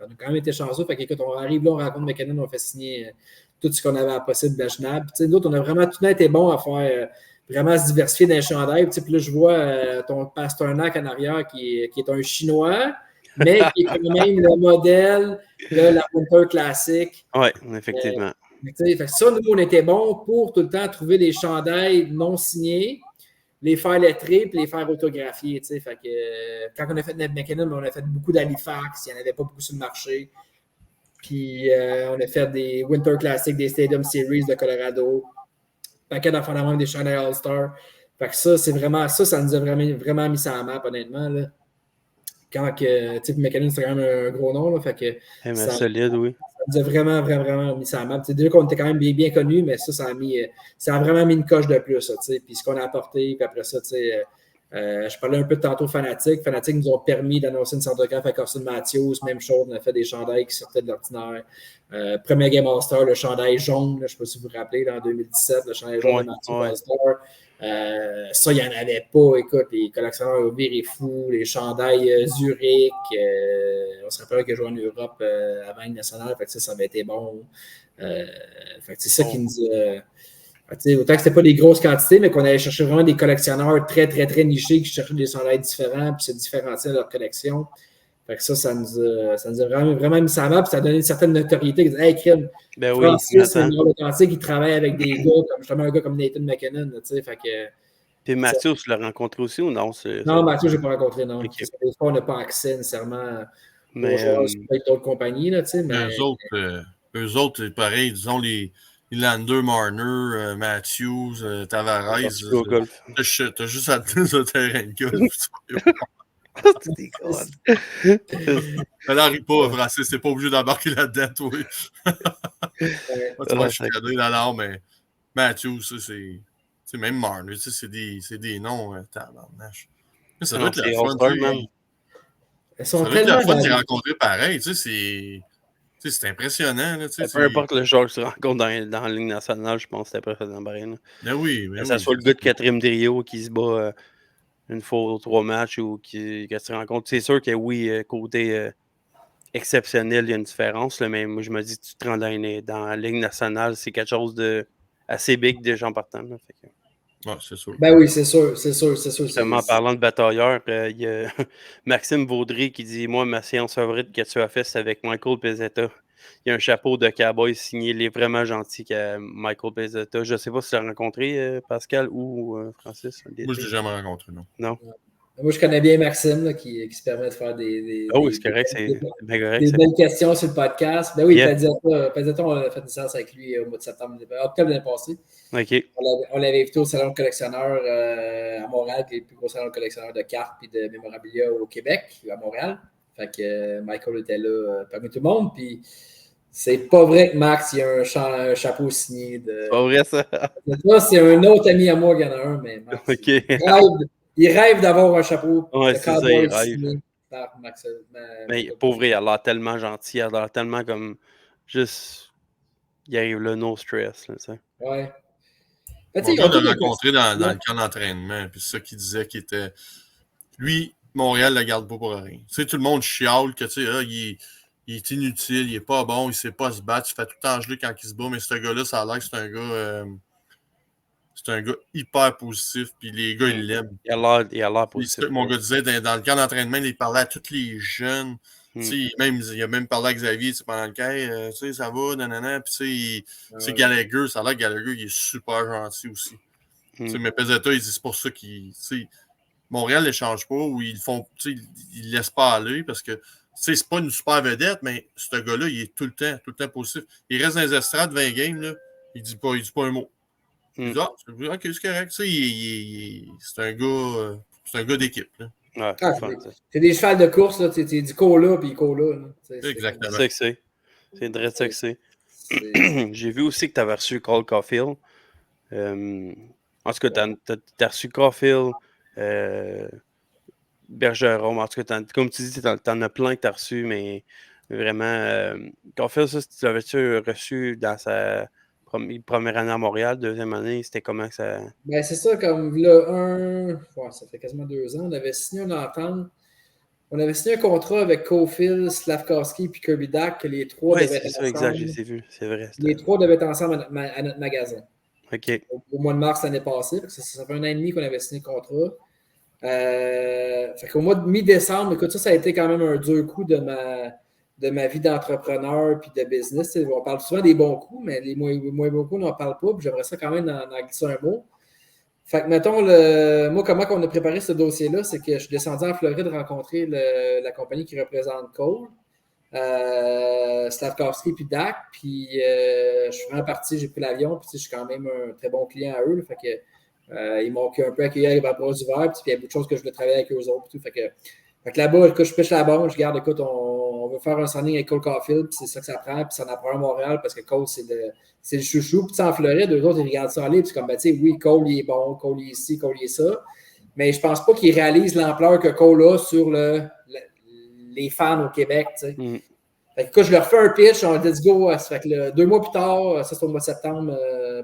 on a quand même été chanceux. Fait qu'écoute, on arrive là, on rencontre McKinnon, on fait signer tout ce qu'on avait à possible d'imaginable. D'autres, on a vraiment tout été bon à faire vraiment se diversifier dans les chandails. Puis là, je vois ton Pasternak en arrière qui est un Chinois, mais qui est quand même le modèle de la Winter Classic. Oui, effectivement. Fait que ça, nous, on était bons pour tout le temps trouver des chandails non signés, les faire lettrer puis les faire autographier. Fait que, quand on a fait McKinnon, on a fait beaucoup d'Halifax, il n'y en avait pas beaucoup sur le marché. Puis on a fait des Winter Classic, des Stadium Series de Colorado, paquet d'enfants des chandails All-Star. Fait que ça, c'est vraiment ça nous a vraiment mis ça en map, honnêtement. Là. Quand que, tu sais, McKinnon, c'est quand même un gros nom. Là, fait que ça, solide, oui. Ça nous a vraiment mis ça en map. Déjà qu'on était quand même bien connus, mais ça a vraiment mis une coche de plus. Puis ce qu'on a apporté, puis après ça, tu sais. Je parlais un peu de tantôt Fanatic. Fanatic nous ont permis d'annoncer une sorte de autographe à Carson Matthews. Même chose, on a fait des chandails qui sortaient de l'ordinaire. Premier Game All-Star, le chandail jaune, là, je ne sais pas si vous vous rappelez, là, en 2017, le chandail jaune de Matthews All-Star. Ça, il n'y en avait pas. Écoute, les collectionneurs ont viré fous. Les chandails Zurich. On se rappelle qu'ils jouaient en Europe avant une nationale. Fait que ça avait été bon. Fait que c'est ça qui nous a... Autant que c'était pas des grosses quantités, mais qu'on allait chercher vraiment des collectionneurs très, très, très nichés qui cherchaient des chandails différents puis se différencier de leur collection. Fait que ça nous a vraiment mis ça en map, puis ça a donné une certaine notoriété. Hey, Kim, Francis, c'est une authentique, il travaille avec des gars, comme justement un gars comme Nathan McKinnon. Fait que, puis Mathieu, tu l'as rencontré aussi ou non? Non, Mathieu, je n'ai pas rencontré, non. Okay. Des fois, on n'a pas accès nécessairement aux joueurs avec d'autres compagnies. Là, mais... Eux autres, pareil, disons les Lander, Marner, Matthews, Tavares. T'as juste à tenir sur le terrain de golf. Ça n'arrive pas, Francis. T'es pas obligé d'embarquer là-dedans, toi. Tu vas chicaner dans l'art, mais Matthews, c'est même Marner. C'est des noms tabarnache. Ça doit être la fun. Ça doit être la fun de les rencontrer pareil. C'est impressionnant. Là, peu importe le joueur que tu rencontres dans la Ligue nationale, je pense que c'est impressionnant. Ben oui, que ça soit le gars de 4e trio qui se bat une fois ou 3 matchs ou que tu rencontres. C'est sûr que oui, côté exceptionnel, il y a une différence. Là, mais moi, je me dis, tu te rends dans la Ligue nationale, c'est quelque chose de assez big déjà en partant. Là, fait que... Ouais, c'est sûr. Ben oui, c'est sûr. Justement, en parlant de batailleur, il y a Maxime Vaudry qui dit « Moi, ma séance favorite que tu as faite, c'est avec Michael Pezzetta. Il y a un chapeau de cowboy signé, il est vraiment gentil que Michael Pezzetta. » Je ne sais pas si tu l'as rencontré, Pascal ou Francis. Moi, je ne l'ai jamais rencontré, non. Non. Moi, je connais bien Maxime là, qui se permet de faire des c'est correct, c'est correct. Des belles questions sur le podcast. Ben oui, Pezzetta, on a fait une séance avec lui au mois de septembre, octobre l'année passée. OK. On l'avait invité au salon de collectionneur à Montréal, qui est le plus gros salon de collectionneur de cartes et de mémorabilia au Québec, à Montréal. Fait que Michael était là parmi tout le monde. Puis c'est pas vrai que Max, il a un chapeau signé de. C'est pas vrai, ça. C'est un autre ami à moi qui en a un, mais Max. OK. Il rêve d'avoir un chapeau. Ouais, c'est ça, il rêve. Par Max, mais pour vrai, il a l'air tellement gentil, il a l'air tellement comme juste. Il arrive là, no stress. Là, ouais. On l'a rencontré dans le camp d'entraînement, puis c'est ça qu'il disait qu'il était. Lui, Montréal ne le garde pas pour rien. Tu sais, tout le monde chiale que tu sais, il est inutile, il est pas bon, il sait pas se battre, il fait tout le temps gelé quand il se bat, mais ce gars-là, ça a l'air que c'est un gars. C'est un gars hyper positif, puis les gars, ils l'aiment. Il a l'air positif. Mon gars disait, dans le camp d'entraînement, il parlait à tous les jeunes. Il a même parlé à Xavier pendant le camp, ça va, nanana. Puis, Gallagher, ça a l'air que Gallagher, il est super gentil aussi. Mais Pezzetta, il dit c'est pour ça qu'il. Montréal ne les change pas, ou ils ne laissent pas aller, parce que c'est pas une super vedette, mais ce gars-là, il est tout le temps positif. Il reste dans les estrades 20 games, là, il dit pas un mot. Il dit, ok, c'est correct. C'est un gars d'équipe. Ouais, c'est des chevals de course, là. Tu dis cours là, puis il court là. Exactement. C'est très sexy. J'ai vu aussi que tu avais reçu Cole Caulfield. En tout cas, tu as reçu Caulfield, Bergeron. En tout cas, comme tu dis, tu en as plein que tu as reçu, mais vraiment, Caulfield, ça, tu l'avais-tu reçu dans sa première année à Montréal, deuxième année, c'était comment que ça... Ben, c'est ça, comme là, ça fait quasiment 2 ans, on avait signé une entente On avait signé un contrat avec Caulfield, Slavkovski puis Kirby Dach, que les trois devaient être ensemble. Exact, je les ai vus, c'est vrai. Les trois devaient être ensemble à notre magasin. OK. Au mois de mars l'année passée. Ça fait 1 an et demi qu'on avait signé le contrat. Fait qu'au mois de mi-décembre, écoute, ça a été quand même un dur coup de ma vie d'entrepreneur puis de business. On parle souvent des bons coups, mais les moins bons coups, on n'en parle pas. Puis j'aimerais ça quand même en glisser un mot. Fait que, mettons, moi, comment on a préparé ce dossier-là, c'est que je suis descendu en Floride rencontrer la compagnie qui représente Cole, Slavkovski puis Dach. Puis je suis vraiment parti, j'ai pris l'avion, puis je suis quand même un très bon client à eux. Là, fait que ils m'ont un peu accueilli avec les bras ouverts, puis il y a beaucoup de choses que je voulais travailler avec eux autres. Tout, fait que là-bas, écoute, je pêche la bombe, je garde, écoute, on veut faire un signing avec Cole Caulfield, puis c'est ça que ça prend, puis ça en apprend à Montréal, parce que Cole, c'est le chouchou. Puis en Floride, eux autres, ils regardent ça aller, puis c'est comme, ben, tu sais, oui, Cole, il est bon, Cole, il est ici, Cole, il est ça. Mais je pense pas qu'ils réalisent l'ampleur que Cole a sur les fans au Québec, tu sais. Fait que, écoute, je leur fais un pitch, on dit, let's go. Fait que 2 mois plus tard, ça c'est au mois de septembre,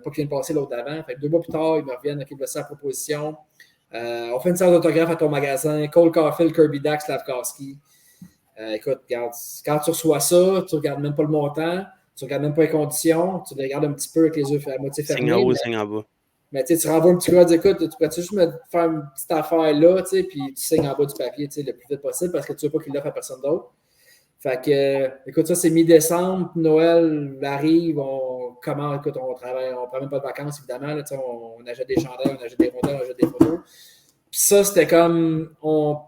pas qu'il vient de passer l'autre d'avant. Fait que 2 mois plus tard, ils me reviennent avec la proposition. On fait une séance d'autographe à ton magasin. Cole Caulfield, Kirby Dach, Slavkovski. Écoute, regarde, quand tu reçois ça, tu ne regardes même pas le montant, tu ne regardes même pas les conditions, tu les regardes un petit peu avec les yeux à moitié fermés. Signe en haut, signe en bas. Mais tu renvoies un petit gars, écoute, tu pourrais juste me faire une petite affaire là, puis tu signes en bas du papier le plus vite possible parce que tu ne veux pas qu'il l'offre à personne d'autre. Fait que, écoute, ça, c'est mi-décembre, Noël arrive, on travaille, on prend même pas de vacances, évidemment. Là, on achète des chandails, on achète des rondelles, on achète des photos. Puis ça, c'était comme, on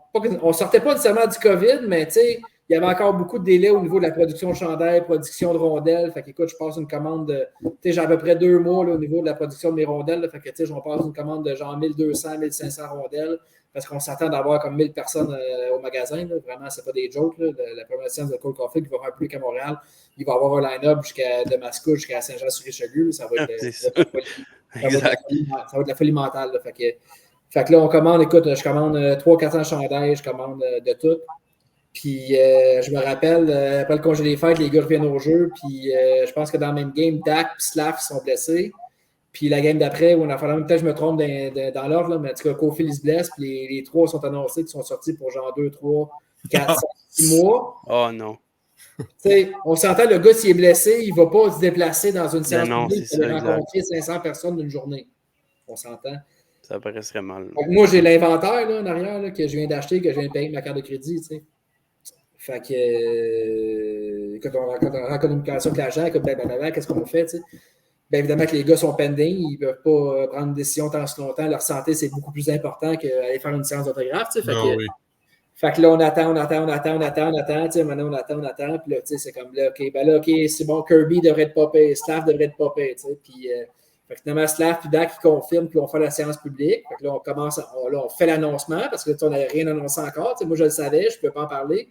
sortait pas nécessairement du COVID, mais tu sais, il y avait encore beaucoup de délais au niveau de la production de chandails, production de rondelles. Fait que, écoute, je passe une commande de, tu sais, j'ai à peu près 2 mois là, au niveau de la production de mes rondelles. Là, fait que, tu sais, j'en passe une commande de genre 1200, 1500 rondelles. Parce qu'on s'attend d'avoir comme 1000 personnes au magasin. Là. Vraiment, c'est pas des jokes. Là. La première séance de Cole Caulfield qui va faire plus qu'à Montréal, il va avoir un line-up de Mascouche jusqu'à Saint-Jean-sur-Richelieu. Ça va être de la folie mentale. Là. Fait que là, on commande, écoute, je commande 300-400 chandails, je commande de tout. Puis je me rappelle, après le congé des fêtes, les gars reviennent au jeu. Puis je pense que dans le même game, Dach et Slav sont blessés. Puis la game d'après, où on a fallu, peut-être je me trompe dans l'ordre, là, mais en tout cas, Caulfield, il se blesse, puis les 3 sont annoncés qui sont sortis pour genre 2, 3, 4, 5, 6 mois. Oh non. T'sais, on s'entend, le gars, s'il est blessé, il ne va pas se déplacer dans une séance publique pour rencontrer 500 personnes d'une journée. On s'entend. Ça paraîtrait mal. Donc, moi, j'ai l'inventaire là, en arrière là, que je viens d'acheter, que je viens de payer avec ma carte de crédit. T'sais. Fait que, écoute, on rencontre une communication avec l'agent, écoute, qu'est-ce qu'on fait, tu sais? Bien évidemment que les gars sont pending, ils ne peuvent pas prendre une décision tant si longtemps. Leur santé, c'est beaucoup plus important qu'aller faire une séance d'autographe. Fait que là, on attend. Maintenant, on attend. Puis là, c'est comme là, OK, c'est bon, Kirby devrait être popé, Slav devrait être popé. Puis fait que finalement, Slav puis Dach qui confirment qu'ils vont faire la séance publique. Fait que là, on fait l'annoncement parce que là, on n'avait rien annoncé encore. Moi, je le savais, je ne peux pas en parler.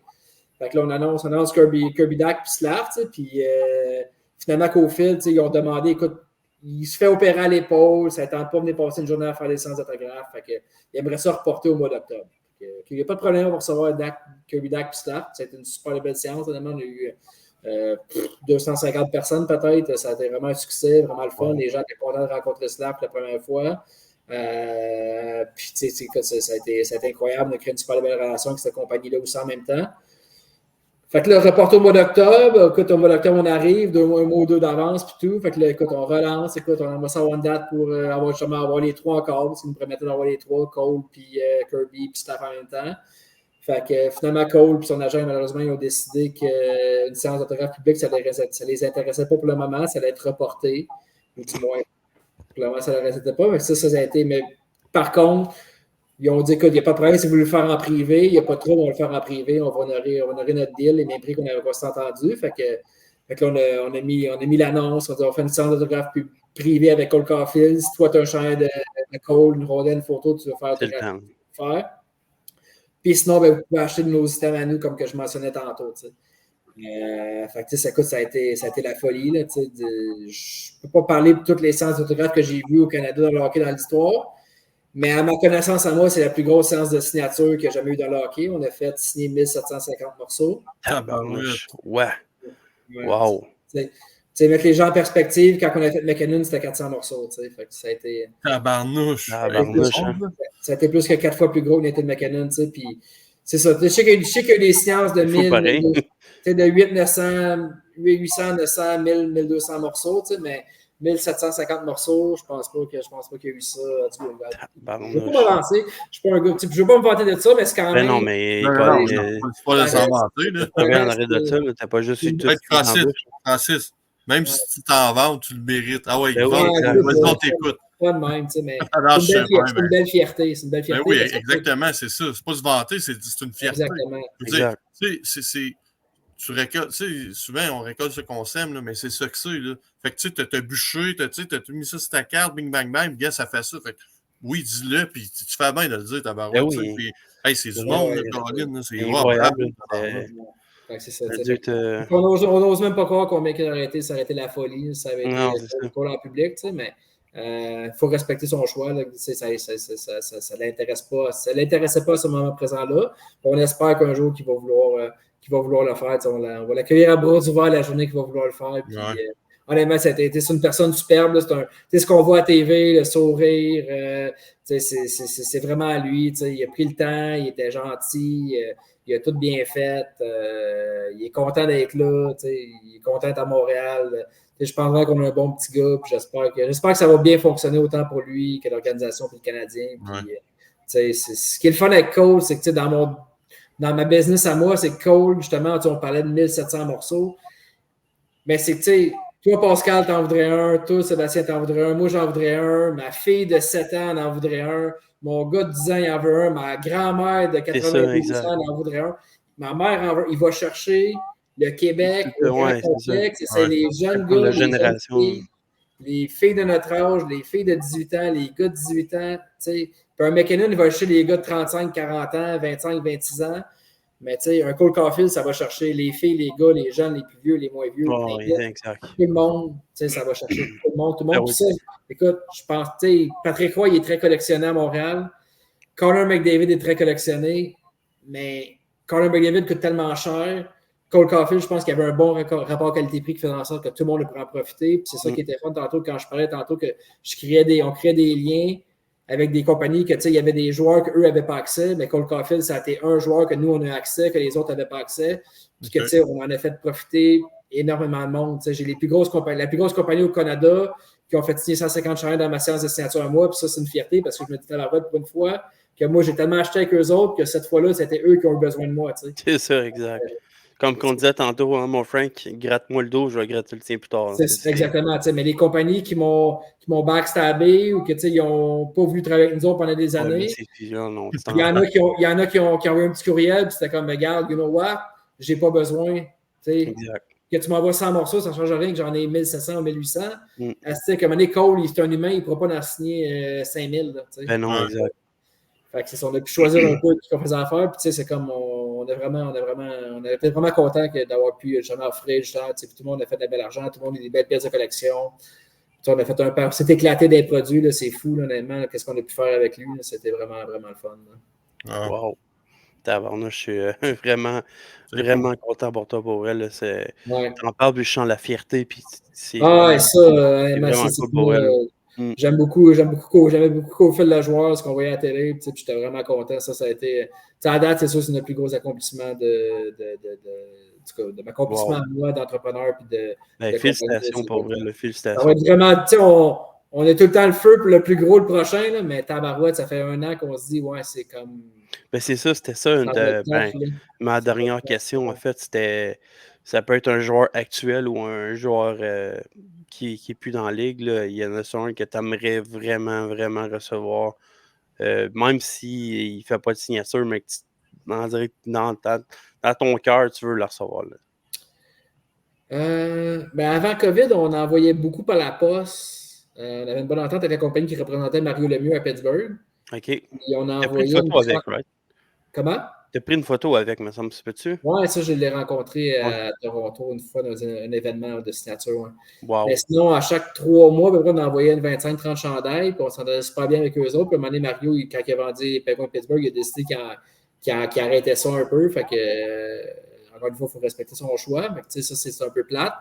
Fait que là, on annonce Kirby Dach puis Slav, puis finalement, Caulfield, ils ont demandé, écoute, il se fait opérer à l'épaule, ça ne tente pas de venir passer une journée à faire des séances d'autographe. Il aimerait ça reporter au mois d'octobre. Il n'y a pas de problème pour recevoir Kirby Dach et Slav. C'était une super belle séance. Honnêtement, on a eu 250 personnes peut-être. Ça a été vraiment un succès, vraiment le fun. Les gens étaient contents de rencontrer Slav pour la première fois. Puis, ça a été incroyable. On a créé une super belle relation avec cette compagnie-là aussi en même temps. Fait que là, reporté au mois d'octobre. Écoute, au mois d'octobre, on arrive, un mois ou 2 d'avance, puis tout. Fait que là, écoute, on relance. Écoute, on va savoir une date pour avoir les 3 encore, parce qu'ils nous permettaient d'avoir les 3, Cole, puis Kirby, puis Staff en même temps. Fait que finalement, Cole puis son agent, malheureusement, ils ont décidé qu'une séance d'autographe publique, ça les intéressait pas pour le moment. Ça allait être reporté. Ou du moins, pour le moment, ça ne les intéressait pas. Mais ça a été. Mais par contre, ils ont dit qu'il n'y a pas de problème si vous voulez le faire en privé, il n'y a pas de trouble, on va le faire en privé, on va honorer notre deal, les mêmes prix qu'on avait entendu. Fait que là, on a mis l'annonce, on dit on fait une séance d'autographe privée avec Cole Caulfield. Si toi, tu as un champ de Cole, une rondelle, une photo, tu veux faire faire. Puis sinon, ben, vous pouvez acheter de nos systèmes à nous, comme que je mentionnais tantôt. Fait que, ça a été la folie. Là, je ne peux pas parler de toutes les séances d'autographe que j'ai vues au Canada dans le hockey dans l'histoire. Mais à ma connaissance, à moi, c'est la plus grosse séance de signature qu'il y a jamais eu dans le hockey. On a fait signer 1750 morceaux. Ouais. Wow. Mettre les gens en perspective, quand on a fait McKinnon, c'était 400 morceaux. Fait que ça a été. Tabarnouche. Ça a été plus que 4 fois plus gros que n'était de McKinnon. Puis C'est ça. Je sais qu'il y a des séances de 1000, de 800, 900, 1000, 1200 morceaux, mais 1750 morceaux, je pense pas qu'il y a eu ça. Je ne veux pas m'avancer. Je ne veux pas me vanter de ça, mais c'est quand même. Non, mais c'est pas de s'en vanter. En arrêt de ça, t'as pas juste eu tout. Francis, même si tu t'en vantes, tu le mérites. Ah ouais, on t'écoute. Pas de même, mais c'est une belle fierté. C'est une belle fierté. Oui, exactement, c'est ça. C'est pas se vanter, c'est une fierté. Exactement. Tu récoltes, souvent on récolte ce qu'on sème, mais c'est ça que c'est. Là. Fait que tu as bûché, tu as mis ça sur ta carte, bing, bang, bang, bien, ça fait ça. Fait que, oui, dis-le, puis tu fais bien de le dire, tabarouette. Hey, c'est du monde, Caroline, c'est incroyable. C'est ça. On n'ose même pas croire qu'on met arrêter, ça aurait été la folie, ça avait été en public, mais il faut respecter son choix. Là, ça ne l'intéresse pas. Ça ne l'intéressait pas à ce moment présent-là. On espère qu'un jour qu'il va vouloir le faire. On va l'accueillir à bras ouverts la journée qu'il va vouloir le faire. Puis, honnêtement, c'est une personne superbe. C'est ce qu'on voit à TV, le sourire. C'est vraiment à lui. Il a pris le temps, il était gentil, il a tout bien fait. Il est content d'être là. Il est content d'être à Montréal. Je pense vraiment qu'on a un bon petit gars. J'espère que ça va bien fonctionner autant pour lui que l'organisation et le Canadien. Puis, ce qui est le fun avec Cole, c'est que dans ma business à moi, c'est que Cole, justement, on parlait de 1700 morceaux. Mais c'est que, toi, Pascal, t'en voudrais un. Toi, Sébastien, t'en voudrais un. Moi, j'en voudrais un. Ma fille de 7 ans en voudrait un. Mon gars de 10 ans, il en veut un. Ma grand-mère de 92 ans en voudrait un. Ma mère en veut. Il va chercher le Québec au grand complexe. C'est les jeunes gars, les filles de notre âge, les filles de 18 ans, les gars de 18 ans. Puis un McKinnon, il va chercher les gars de 35, 40 ans, 25, 26 ans. Mais tu sais, un Cole Caulfield, ça va chercher les filles, les gars, les jeunes, les plus vieux, les moins vieux. Tout le monde, tu sais, ça va chercher tout le monde. Puis ça, écoute, je pense, tu sais, Patrick Roy, il est très collectionné à Montréal. Connor McDavid est très collectionné. Mais Connor McDavid coûte tellement cher. Cole Caulfield, je pense qu'il y avait un bon rapport qualité-prix qui faisait en sorte que tout le monde pourrait en profiter. Puis c'est ça qui était fun tantôt quand je parlais tantôt que on créait des liens avec des compagnies que, tu sais, il y avait des joueurs qu'eux n'avaient pas accès, mais Cole Caulfield, ça a été un joueur que nous, on a accès, que les autres n'avaient pas accès, puis que, tu sais, on en a fait profiter énormément de monde. Tu sais, j'ai la plus grosse compagnie au Canada qui ont fait signer 150 chandails dans ma séance de signature à moi, puis ça, c'est une fierté parce que je me dis à la route pour une fois que moi, j'ai tellement acheté avec eux autres que cette fois-là, c'était eux qui ont eu besoin de moi, tu sais. C'est ça, exact. Comme qu'on disait tantôt, hein, mon Frank, gratte-moi le dos, je vais gratter le tien plus tard. Exactement. Mais les compagnies qui m'ont backstabé ou qui n'ont pas voulu travailler avec nous autres pendant des années, il y en a qui ont envoyé un petit courriel, puis c'était comme, regarde, you know what, j'ai pas besoin. Que tu m'envoies 100 morceaux, ça ne change rien que j'en ai 1700 ou 1800. Comme Cole, c'est un humain, il ne pourra pas en signer 5000. Ben non, exact. Fait que on a pu choisir un peu ce qu'on faisait affaire. Puis c'est comme on était vraiment content d'avoir pu justement offrir justement. Tout le monde a fait de la belle argent, tout le monde a des belles pièces de collection. On a fait c'est éclaté des produits, là, c'est fou, là, honnêtement. Qu'est-ce qu'on a pu faire avec lui? Là, c'était vraiment, vraiment le fun. Wow. Tabarnouche, je suis vraiment content pour toi, pour elle. Tu en parles, puis je sens la fierté. Puis c'est vraiment cool pour elle. J'aime beaucoup Cole fait le joueur, ce qu'on voyait à la télé, puis j'étais vraiment content. Ça a été. À date, c'est sûr, c'est notre plus gros accomplissement de m'accomplissement à moi d'entrepreneur. Félicitations pour vrai, félicitations. Ça va être vraiment, on est tout le temps le feu pour le plus gros le prochain, là, mais tabarouette, ça fait 1 an qu'on se dit, ouais, c'est comme. Ben c'est ça, c'était ça. Ma dernière question, en fait, c'était. Ça peut être un joueur actuel ou un joueur qui n'est plus dans la ligue. Là. Il y en a un que tu aimerais vraiment, vraiment recevoir. Même s'il ne fait pas de signature, mais que dans ton cœur, tu veux le recevoir. Là. Avant COVID, on envoyait beaucoup par la poste. On avait une bonne entente avec la compagnie qui représentait Mario Lemieux à Pittsburgh. OK. Et on a envoyé une photo avec, right? Comment? Tu as pris une photo avec, me semble, peux-tu? Oui, ça, je l'ai rencontré à Toronto une fois dans un événement de signature. Ouais. Wow. Mais sinon, à chaque 3 mois, on envoyait 25-30 chandails, puis on s'entendait super bien avec eux autres. Puis à un moment donné, Mario, quand il a vendu Penguins Pittsburgh, il a décidé qu'il arrêtait ça un peu. Fait que, encore une fois, il faut respecter son choix. Mais ça, c'est un peu plate.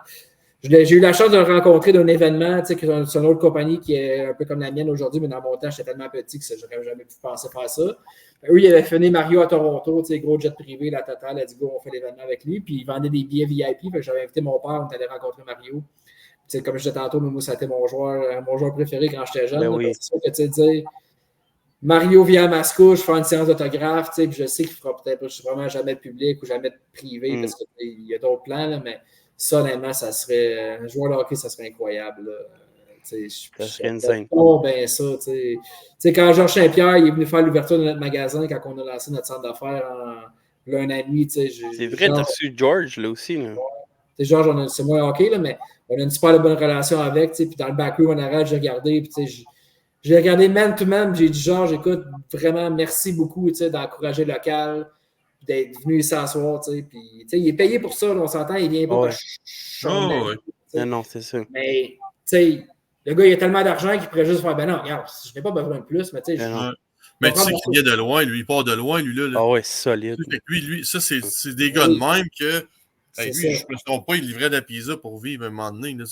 J'ai eu la chance de le rencontrer d'un événement, c'est une autre compagnie qui est un peu comme la mienne aujourd'hui, mais dans mon temps, j'étais tellement petit que j'aurais jamais pu penser faire ça. Eux, ils avaient fait Mario à Toronto, gros jet privé, la totale, let's go, on fait l'événement avec lui. Puis ils vendaient des billets VIP, fait que j'avais invité mon père, on est allé rencontrer Mario. Comme je disais tantôt, moi, ça a été mon joueur préféré quand j'étais jeune. Oui. C'est sûr que tu sais, Mario vient à Mascouche, faire une séance d'autographe, puis je sais qu'il fera peut-être vraiment jamais de public ou jamais de privé parce qu'il y a d'autres plans, là, mais ça, honnêtement, ça serait. Un joueur de hockey, ça serait incroyable. Ça serait insane. Ben ça, quand Georges Saint-Pierre il est venu faire l'ouverture de notre magasin, quand on a lancé notre centre d'affaires en un an et demi. C'est vrai, tu as reçu George là aussi. Là. Georges, c'est moins hockey, là, mais on a une super bonne relation avec. Puis dans le backroom, on arrête, j'ai regardé. J'ai regardé man-to-man, j'ai dit Georges, écoute, vraiment, merci beaucoup d'encourager le local, d'être venu s'asseoir. Puis il est payé pour ça, là, on s'entend, il vient pas non, c'est ça. Mais le gars, il a tellement d'argent qu'il pourrait juste faire ben non, regarde, je n'ai pas besoin de plus, mais tu sais. Mais tu sais qu'il vient de loin, lui, il part de loin, lui, là. Ah ouais, c'est solide. Lui, ça, c'est des gars de même que. Lui, je me trompe pas, il livrait de la pizza pour vivre à un moment donné. Là,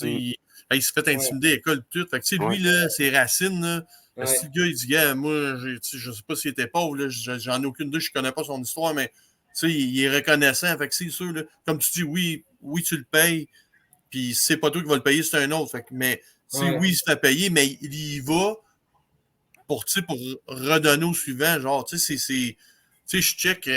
il se fait intimider à l'école tout. Fait que, lui, là, ses racines, là, si le gars, il dit, gars, moi, je sais pas s'il était pauvre, là, j'en ai aucune idée, je connais pas son histoire, mais il est reconnaissant. Fait que c'est sûr, là, comme tu dis, oui, tu le payes, puis c'est pas toi qui va le payer, c'est un autre. Fait que, mais oui, il se fait payer, mais il y va pour redonner au suivant. Genre, tu sais, je check.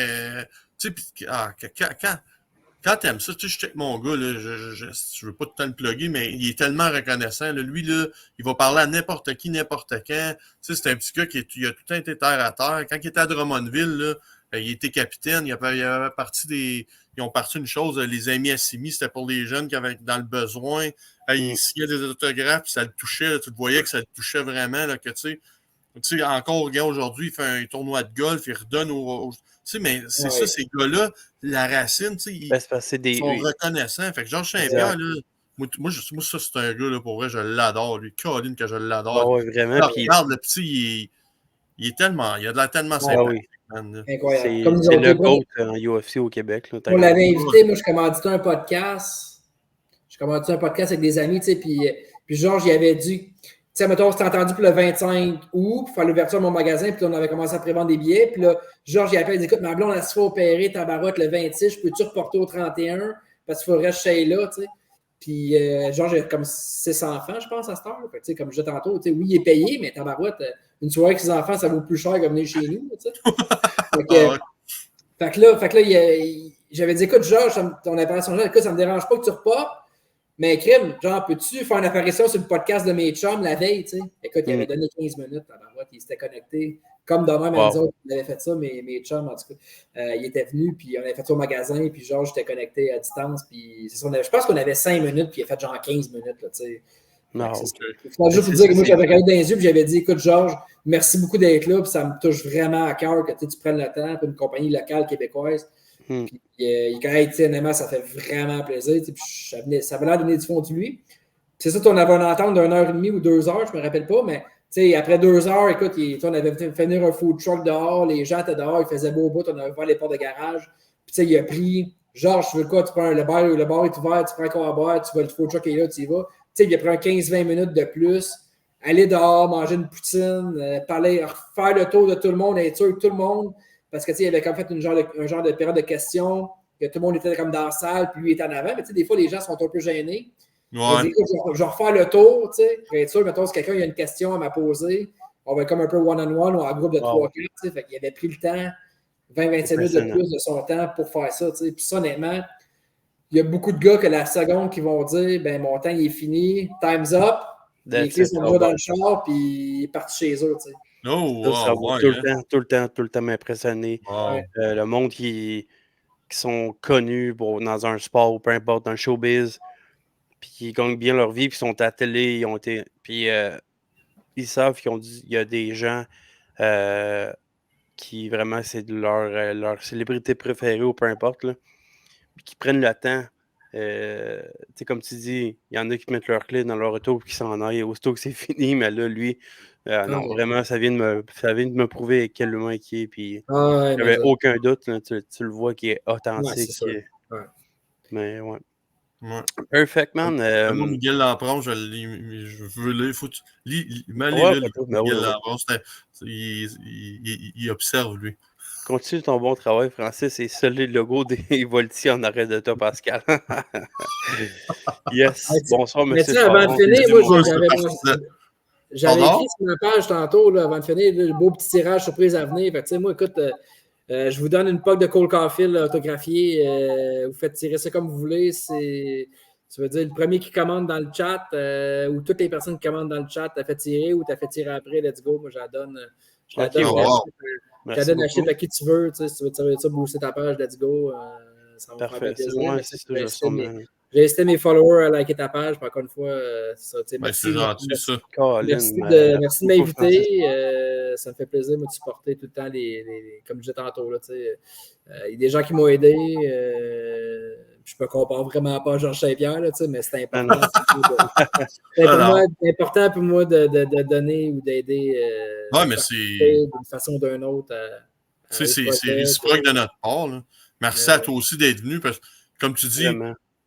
Quand t'aimes ça, je check mon gars, là, je veux pas tout le temps le plugger, mais il est tellement reconnaissant. Là, lui, là, il va parler à n'importe qui, n'importe quand. C'est un petit gars qui a tout le temps été terre à terre. Quand il était à Drummondville, là, il était capitaine. Il avait parti ils ont parti une chose, les amis Assimi, c'était pour les jeunes qui avaient dans le besoin. Il signait des autographes, puis ça le touchait. Là, tu le voyais que ça le touchait vraiment. Là, que, tu sais, encore, regarde, aujourd'hui, il fait un tournoi de golf, il redonne aux tu sais, mais c'est ça, ces gars-là, la racine, tu sais, ils sont reconnaissants. Fait que Georges Saint-Pierre, là, moi, ça, c'est un gars, là, pour vrai, je l'adore, lui. Caroline, que je l'adore. Ouais, vraiment. Là, regarde, le petit, il est tellement, il a de l'air tellement sympathique. Incroyable. C'est le GOAT en UFC au Québec. Là, on l'avait invité, moi, je commanditais un podcast. Je commanditais un podcast avec des amis, tu sais, puis Georges, il avait dit... Tu sais, mettons, on s'était entendu pour le 25 août pour faire l'ouverture de mon magasin, puis là, on avait commencé à prévendre des billets. Puis là, Georges, il appelle, il dit écoute, ma blonde, elle se fait opérer, tabarote, le 26, je peux-tu reporter au 31 parce qu'il faudrait que je sois là, tu sais. Puis Georges, il a comme 6 enfants, je pense, à cette heure. Fait que, comme je disais tantôt, tu sais, oui, il est payé, mais tabarote, une soirée avec ses enfants, ça vaut plus cher que venir chez nous, tu sais. Fait que là, j'avais dit écoute, Georges, ton apparition là, écoute, ça me dérange pas que tu reportes. Mais crime, genre, peux-tu faire une apparition sur le podcast de mes chums la veille, tu sais? Écoute, il avait donné 15 minutes, il s'était connecté. Comme demain, même nous autres, il avait fait ça, mes chums, en tout cas. Il était venu, puis on avait fait ça au magasin, puis genre, j'étais connecté à distance, puis c'est ça, je pense qu'on avait 5 minutes, puis il a fait genre 15 minutes, là, tu sais. Non, c'est juste pour dire que moi, j'avais regardé dans les yeux, puis j'avais dit, écoute, Georges, merci beaucoup d'être là, puis ça me touche vraiment à cœur que tu prennes le temps pour une compagnie locale québécoise. Puis, honnêtement, ça fait vraiment plaisir. Puis, ça avait l'air de donner du fond de lui. C'est ça, on avait un entente d'une heure et demie ou 2 heures, je ne me rappelle pas, mais après 2 heures, écoute, on avait fait venir un food truck dehors, les gens étaient dehors, il faisait beau bout, on avait ouvert les portes de garage. Puis il a pris, genre, tu veux quoi, tu prends le bar est ouvert, tu prends quoi à boire, tu vas le food truck est là, tu y vas. Il a pris un 15-20 minutes de plus, aller dehors, manger une poutine, parler, faire le tour de tout le monde, être sûr que tout le monde. Parce que il avait comme fait un genre de période de questions, que tout le monde était comme dans la salle, puis lui était en avant. Mais des fois, les gens sont un peu gênés. Ouais. Je vais refaire le tour, pour être sûr, mettons, si quelqu'un a une question à me poser, on va être comme un peu one-on-one ou en groupe de 3-4. Fait qu'il avait pris le temps, 20-25 minutes de plus de son temps pour faire ça. Puis ça, honnêtement, il y a beaucoup de gars que la seconde qui vont dire ben mon temps il est fini, time's up, les clés sont déjà dans le char, puis ils partent chez eux. Ça va tout le temps m'impressionner. Le monde qui sont connus dans un sport ou peu importe, dans le showbiz, puis qui gagnent bien leur vie, puis sont à la télé, puis ils savent qu'il y a des gens qui vraiment c'est leur célébrité préférée ou peu importe, là, puis qui prennent le temps. Comme tu dis, il y en a qui mettent leur clé dans leur auto et qui s'en aillent aussitôt que c'est fini, mais là, lui, non, vraiment, ça vient de me prouver quel humain qui est, puis j'avais aucun doute, là, tu le vois qui est authentique. Ouais, c'est sûr. Mais ouais. Ouais. Perfect, man. Moi, Miguel Lampron, je veux lire. Faut que tu lis Miguel Lampron. Il observe, lui. Continue ton bon travail, Francis, et solide logo des Volti en arrêt de toi, Pascal. Yes. Bonsoir, monsieur. Mais avant de finir, moi, j'avais écrit sur ma page tantôt, là, avant de finir, le beau petit tirage surprise à venir. Fait que, moi, écoute, je vous donne une POC de Cole Caulfield autographiée. Vous faites tirer ça comme vous voulez. Ça veut dire le premier qui commande dans le chat ou toutes les personnes qui commandent dans le chat, t'as fait tirer ou t'as fait tirer après, let's go. Moi, je la donne. Je la donne à chip à qui tu veux. Si tu veux ça, booster ta page, let's go. Ça va me faire plaisir. J'ai incité mes followers à liker ta page. Puis encore une fois, merci, c'est gentil, ça. Merci de m'inviter. Ça me fait plaisir de supporter tout le temps, comme je disais tantôt. Il y a des gens qui m'ont aidé. Je me compare vraiment pas à Georges Saint-Pierre, mais c'est important. C'est important pour moi de donner ou d'aider d'une façon ou d'une autre. C'est réciproque de notre part. Là. Merci à toi aussi d'être venu. Parce que, comme tu dis,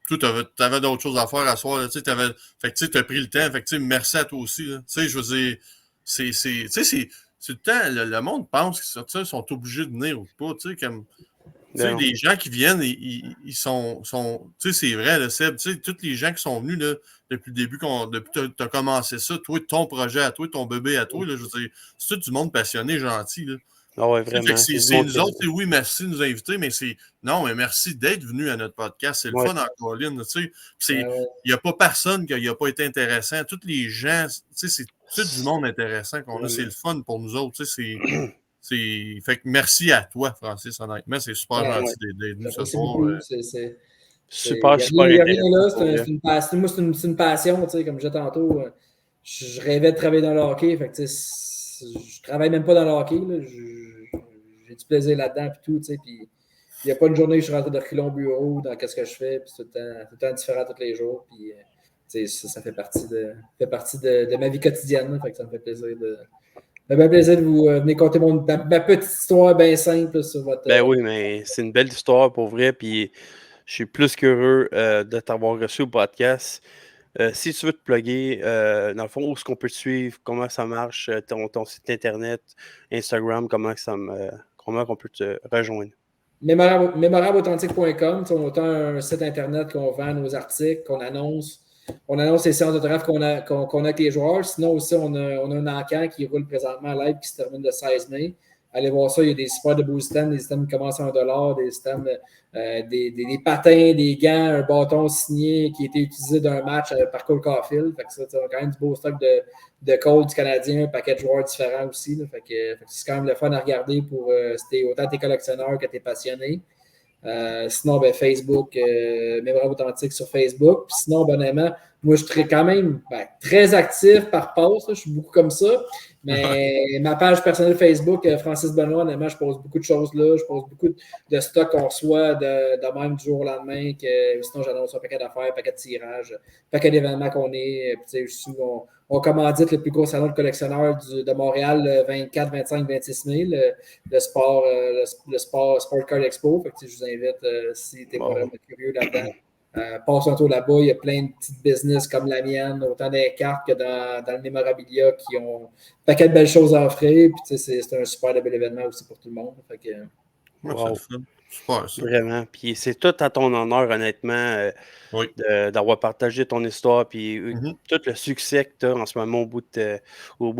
tu avais d'autres choses à faire à soir. Tu as pris le temps. Fait que, merci à toi aussi. Je veux dire, c'est le temps. Le monde pense qu'ils sont obligés de venir ou pas. Comme. Les gens qui viennent, ils sont c'est vrai, là, Seb, tous les gens qui sont venus là, depuis le début, depuis que tu as commencé ça, toi, ton projet à toi, ton bébé à toi, là, je veux dire, c'est tout du monde passionné, gentil. Là. Ah ouais, vraiment. C'est nous autres, oui, merci de nous inviter, mais non, mais merci d'être venu à notre podcast. C'est le fun en Colline. Il n'y a pas personne qui n'a pas été intéressant. Tous les gens, c'est tout du monde intéressant qu'on a. C'est le fun pour nous autres. Fait que merci à toi, Francis, honnêtement. C'est super gentil d'être venu ce soir. Super intéressant. C'est une passion, comme je disais tantôt. Je rêvais de travailler dans le hockey. Fait que, je travaille même pas dans le hockey. J'ai du plaisir là-dedans. Puis il n'y a pas une journée où je suis rentré de reculons au bureau dans qu'est-ce que je fais. Puis c'est tout le temps différent tous les jours. Puis ça fait partie de ma vie quotidienne. Fait que ça me fait plaisir de vous venir conter ma petite histoire bien simple sur votre. Ben oui, mais c'est une belle histoire pour vrai. Puis je suis plus qu'heureux de t'avoir reçu au podcast. Si tu veux te plugger, dans le fond, où est-ce qu'on peut te suivre, comment ça marche, ton site internet, Instagram, comment on peut te rejoindre? Mémorableauthentique.com, on a un site internet qu'on vend nos articles, qu'on annonce. On annonce les séances d'autographe qu'on a avec les joueurs. Sinon aussi, on a un encan qui roule présentement live qui se termine le 16 mai. Allez voir ça, il y a des supports de beaux systèmes, des systèmes qui commencent à $1, des systèmes, des patins, des gants, un bâton signé qui a été utilisé d'un match par Cole Caulfield. Fait que ça, on a quand même du beau stock de Cole du Canadien, un paquet de joueurs différents aussi. Là. Fait que c'est quand même le fun à regarder pour autant tes collectionneurs que tes passionnés. Sinon, Facebook, Mémorable Authentique sur Facebook. Puis sinon, honnêtement, moi, je suis quand même très actif par post. Je suis beaucoup comme ça. Mais ma page personnelle Facebook, Francis Benoît, honnêtement, je pose beaucoup de choses là. Je pose beaucoup de stocks qu'on reçoit de même du jour au lendemain. Sinon, j'annonce un paquet d'affaires, un paquet de tirages, un paquet d'événements qu'on est. On commandite le plus gros salon de collectionneurs de Montréal le 24, 25, 26 mai, le Sport Card Expo. Fait que, je vous invite, si tu es vraiment curieux là-dedans, passe un tour là-bas. Il y a plein de petites business comme la mienne, autant des cartes que dans le mémorabilia qui ont un paquet de belles choses à offrir. Puis, c'est un super bel événement aussi pour tout le monde. Fait que, wow. Super, vraiment. Puis c'est tout à ton honneur, honnêtement, d'avoir partagé ton histoire. Puis tout le succès que tu as en ce moment au bout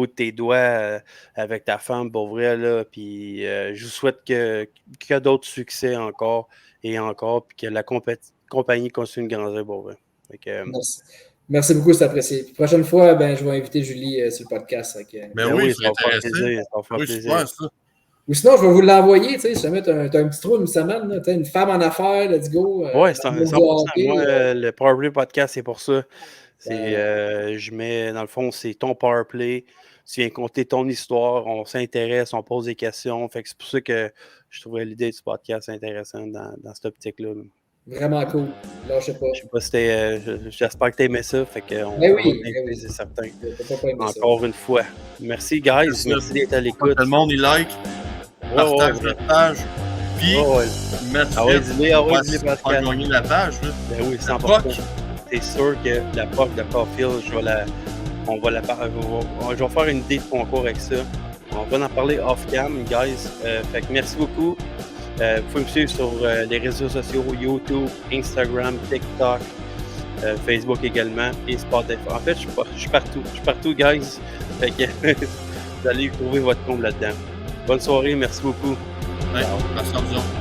de tes doigts avec ta femme, pour vrai. Là, puis je vous souhaite qu'il y ait d'autres succès encore et encore. Puis que la compagnie continue de grandir, pour vrai. Merci beaucoup, c'est apprécié. Puis, prochaine fois, je vais inviter Julie sur le podcast. Oui, ça va faire plaisir. Ça va faire plaisir. Ou sinon, je vais vous l'envoyer, si jamais tu as un petit trou une semaine, une femme en affaires, let's go. Oui, c'est 100%. Moi, le Powerplay Podcast, c'est pour ça. Je mets, dans le fond, c'est ton Powerplay. Tu viens compter ton histoire, on s'intéresse, on pose des questions. Fait que c'est pour ça que je trouvais l'idée du podcast intéressante dans cette optique-là. Vraiment cool. Là, je sais pas. Je sais pas si j'espère que tu aimais ça. Fait qu'on c'est certain. Encore une fois. Merci, guys. Merci d'être à l'écoute. Tout le monde, il like. Partage notre page. Puis, Mathieu, va faire gagner la page. Là. Ben oui, 100%. C'est sûr que la POC de Caulfield, je vais faire une idée de concours avec ça. On va en parler off-cam, guys. Fait que merci beaucoup. Vous pouvez me suivre sur les réseaux sociaux, YouTube, Instagram, TikTok, Facebook également et Spotify. En fait, je suis partout. Je suis partout, guys. Fait que vous allez trouver votre compte là-dedans. Bonne soirée, merci beaucoup. Ouais, merci à vous autres.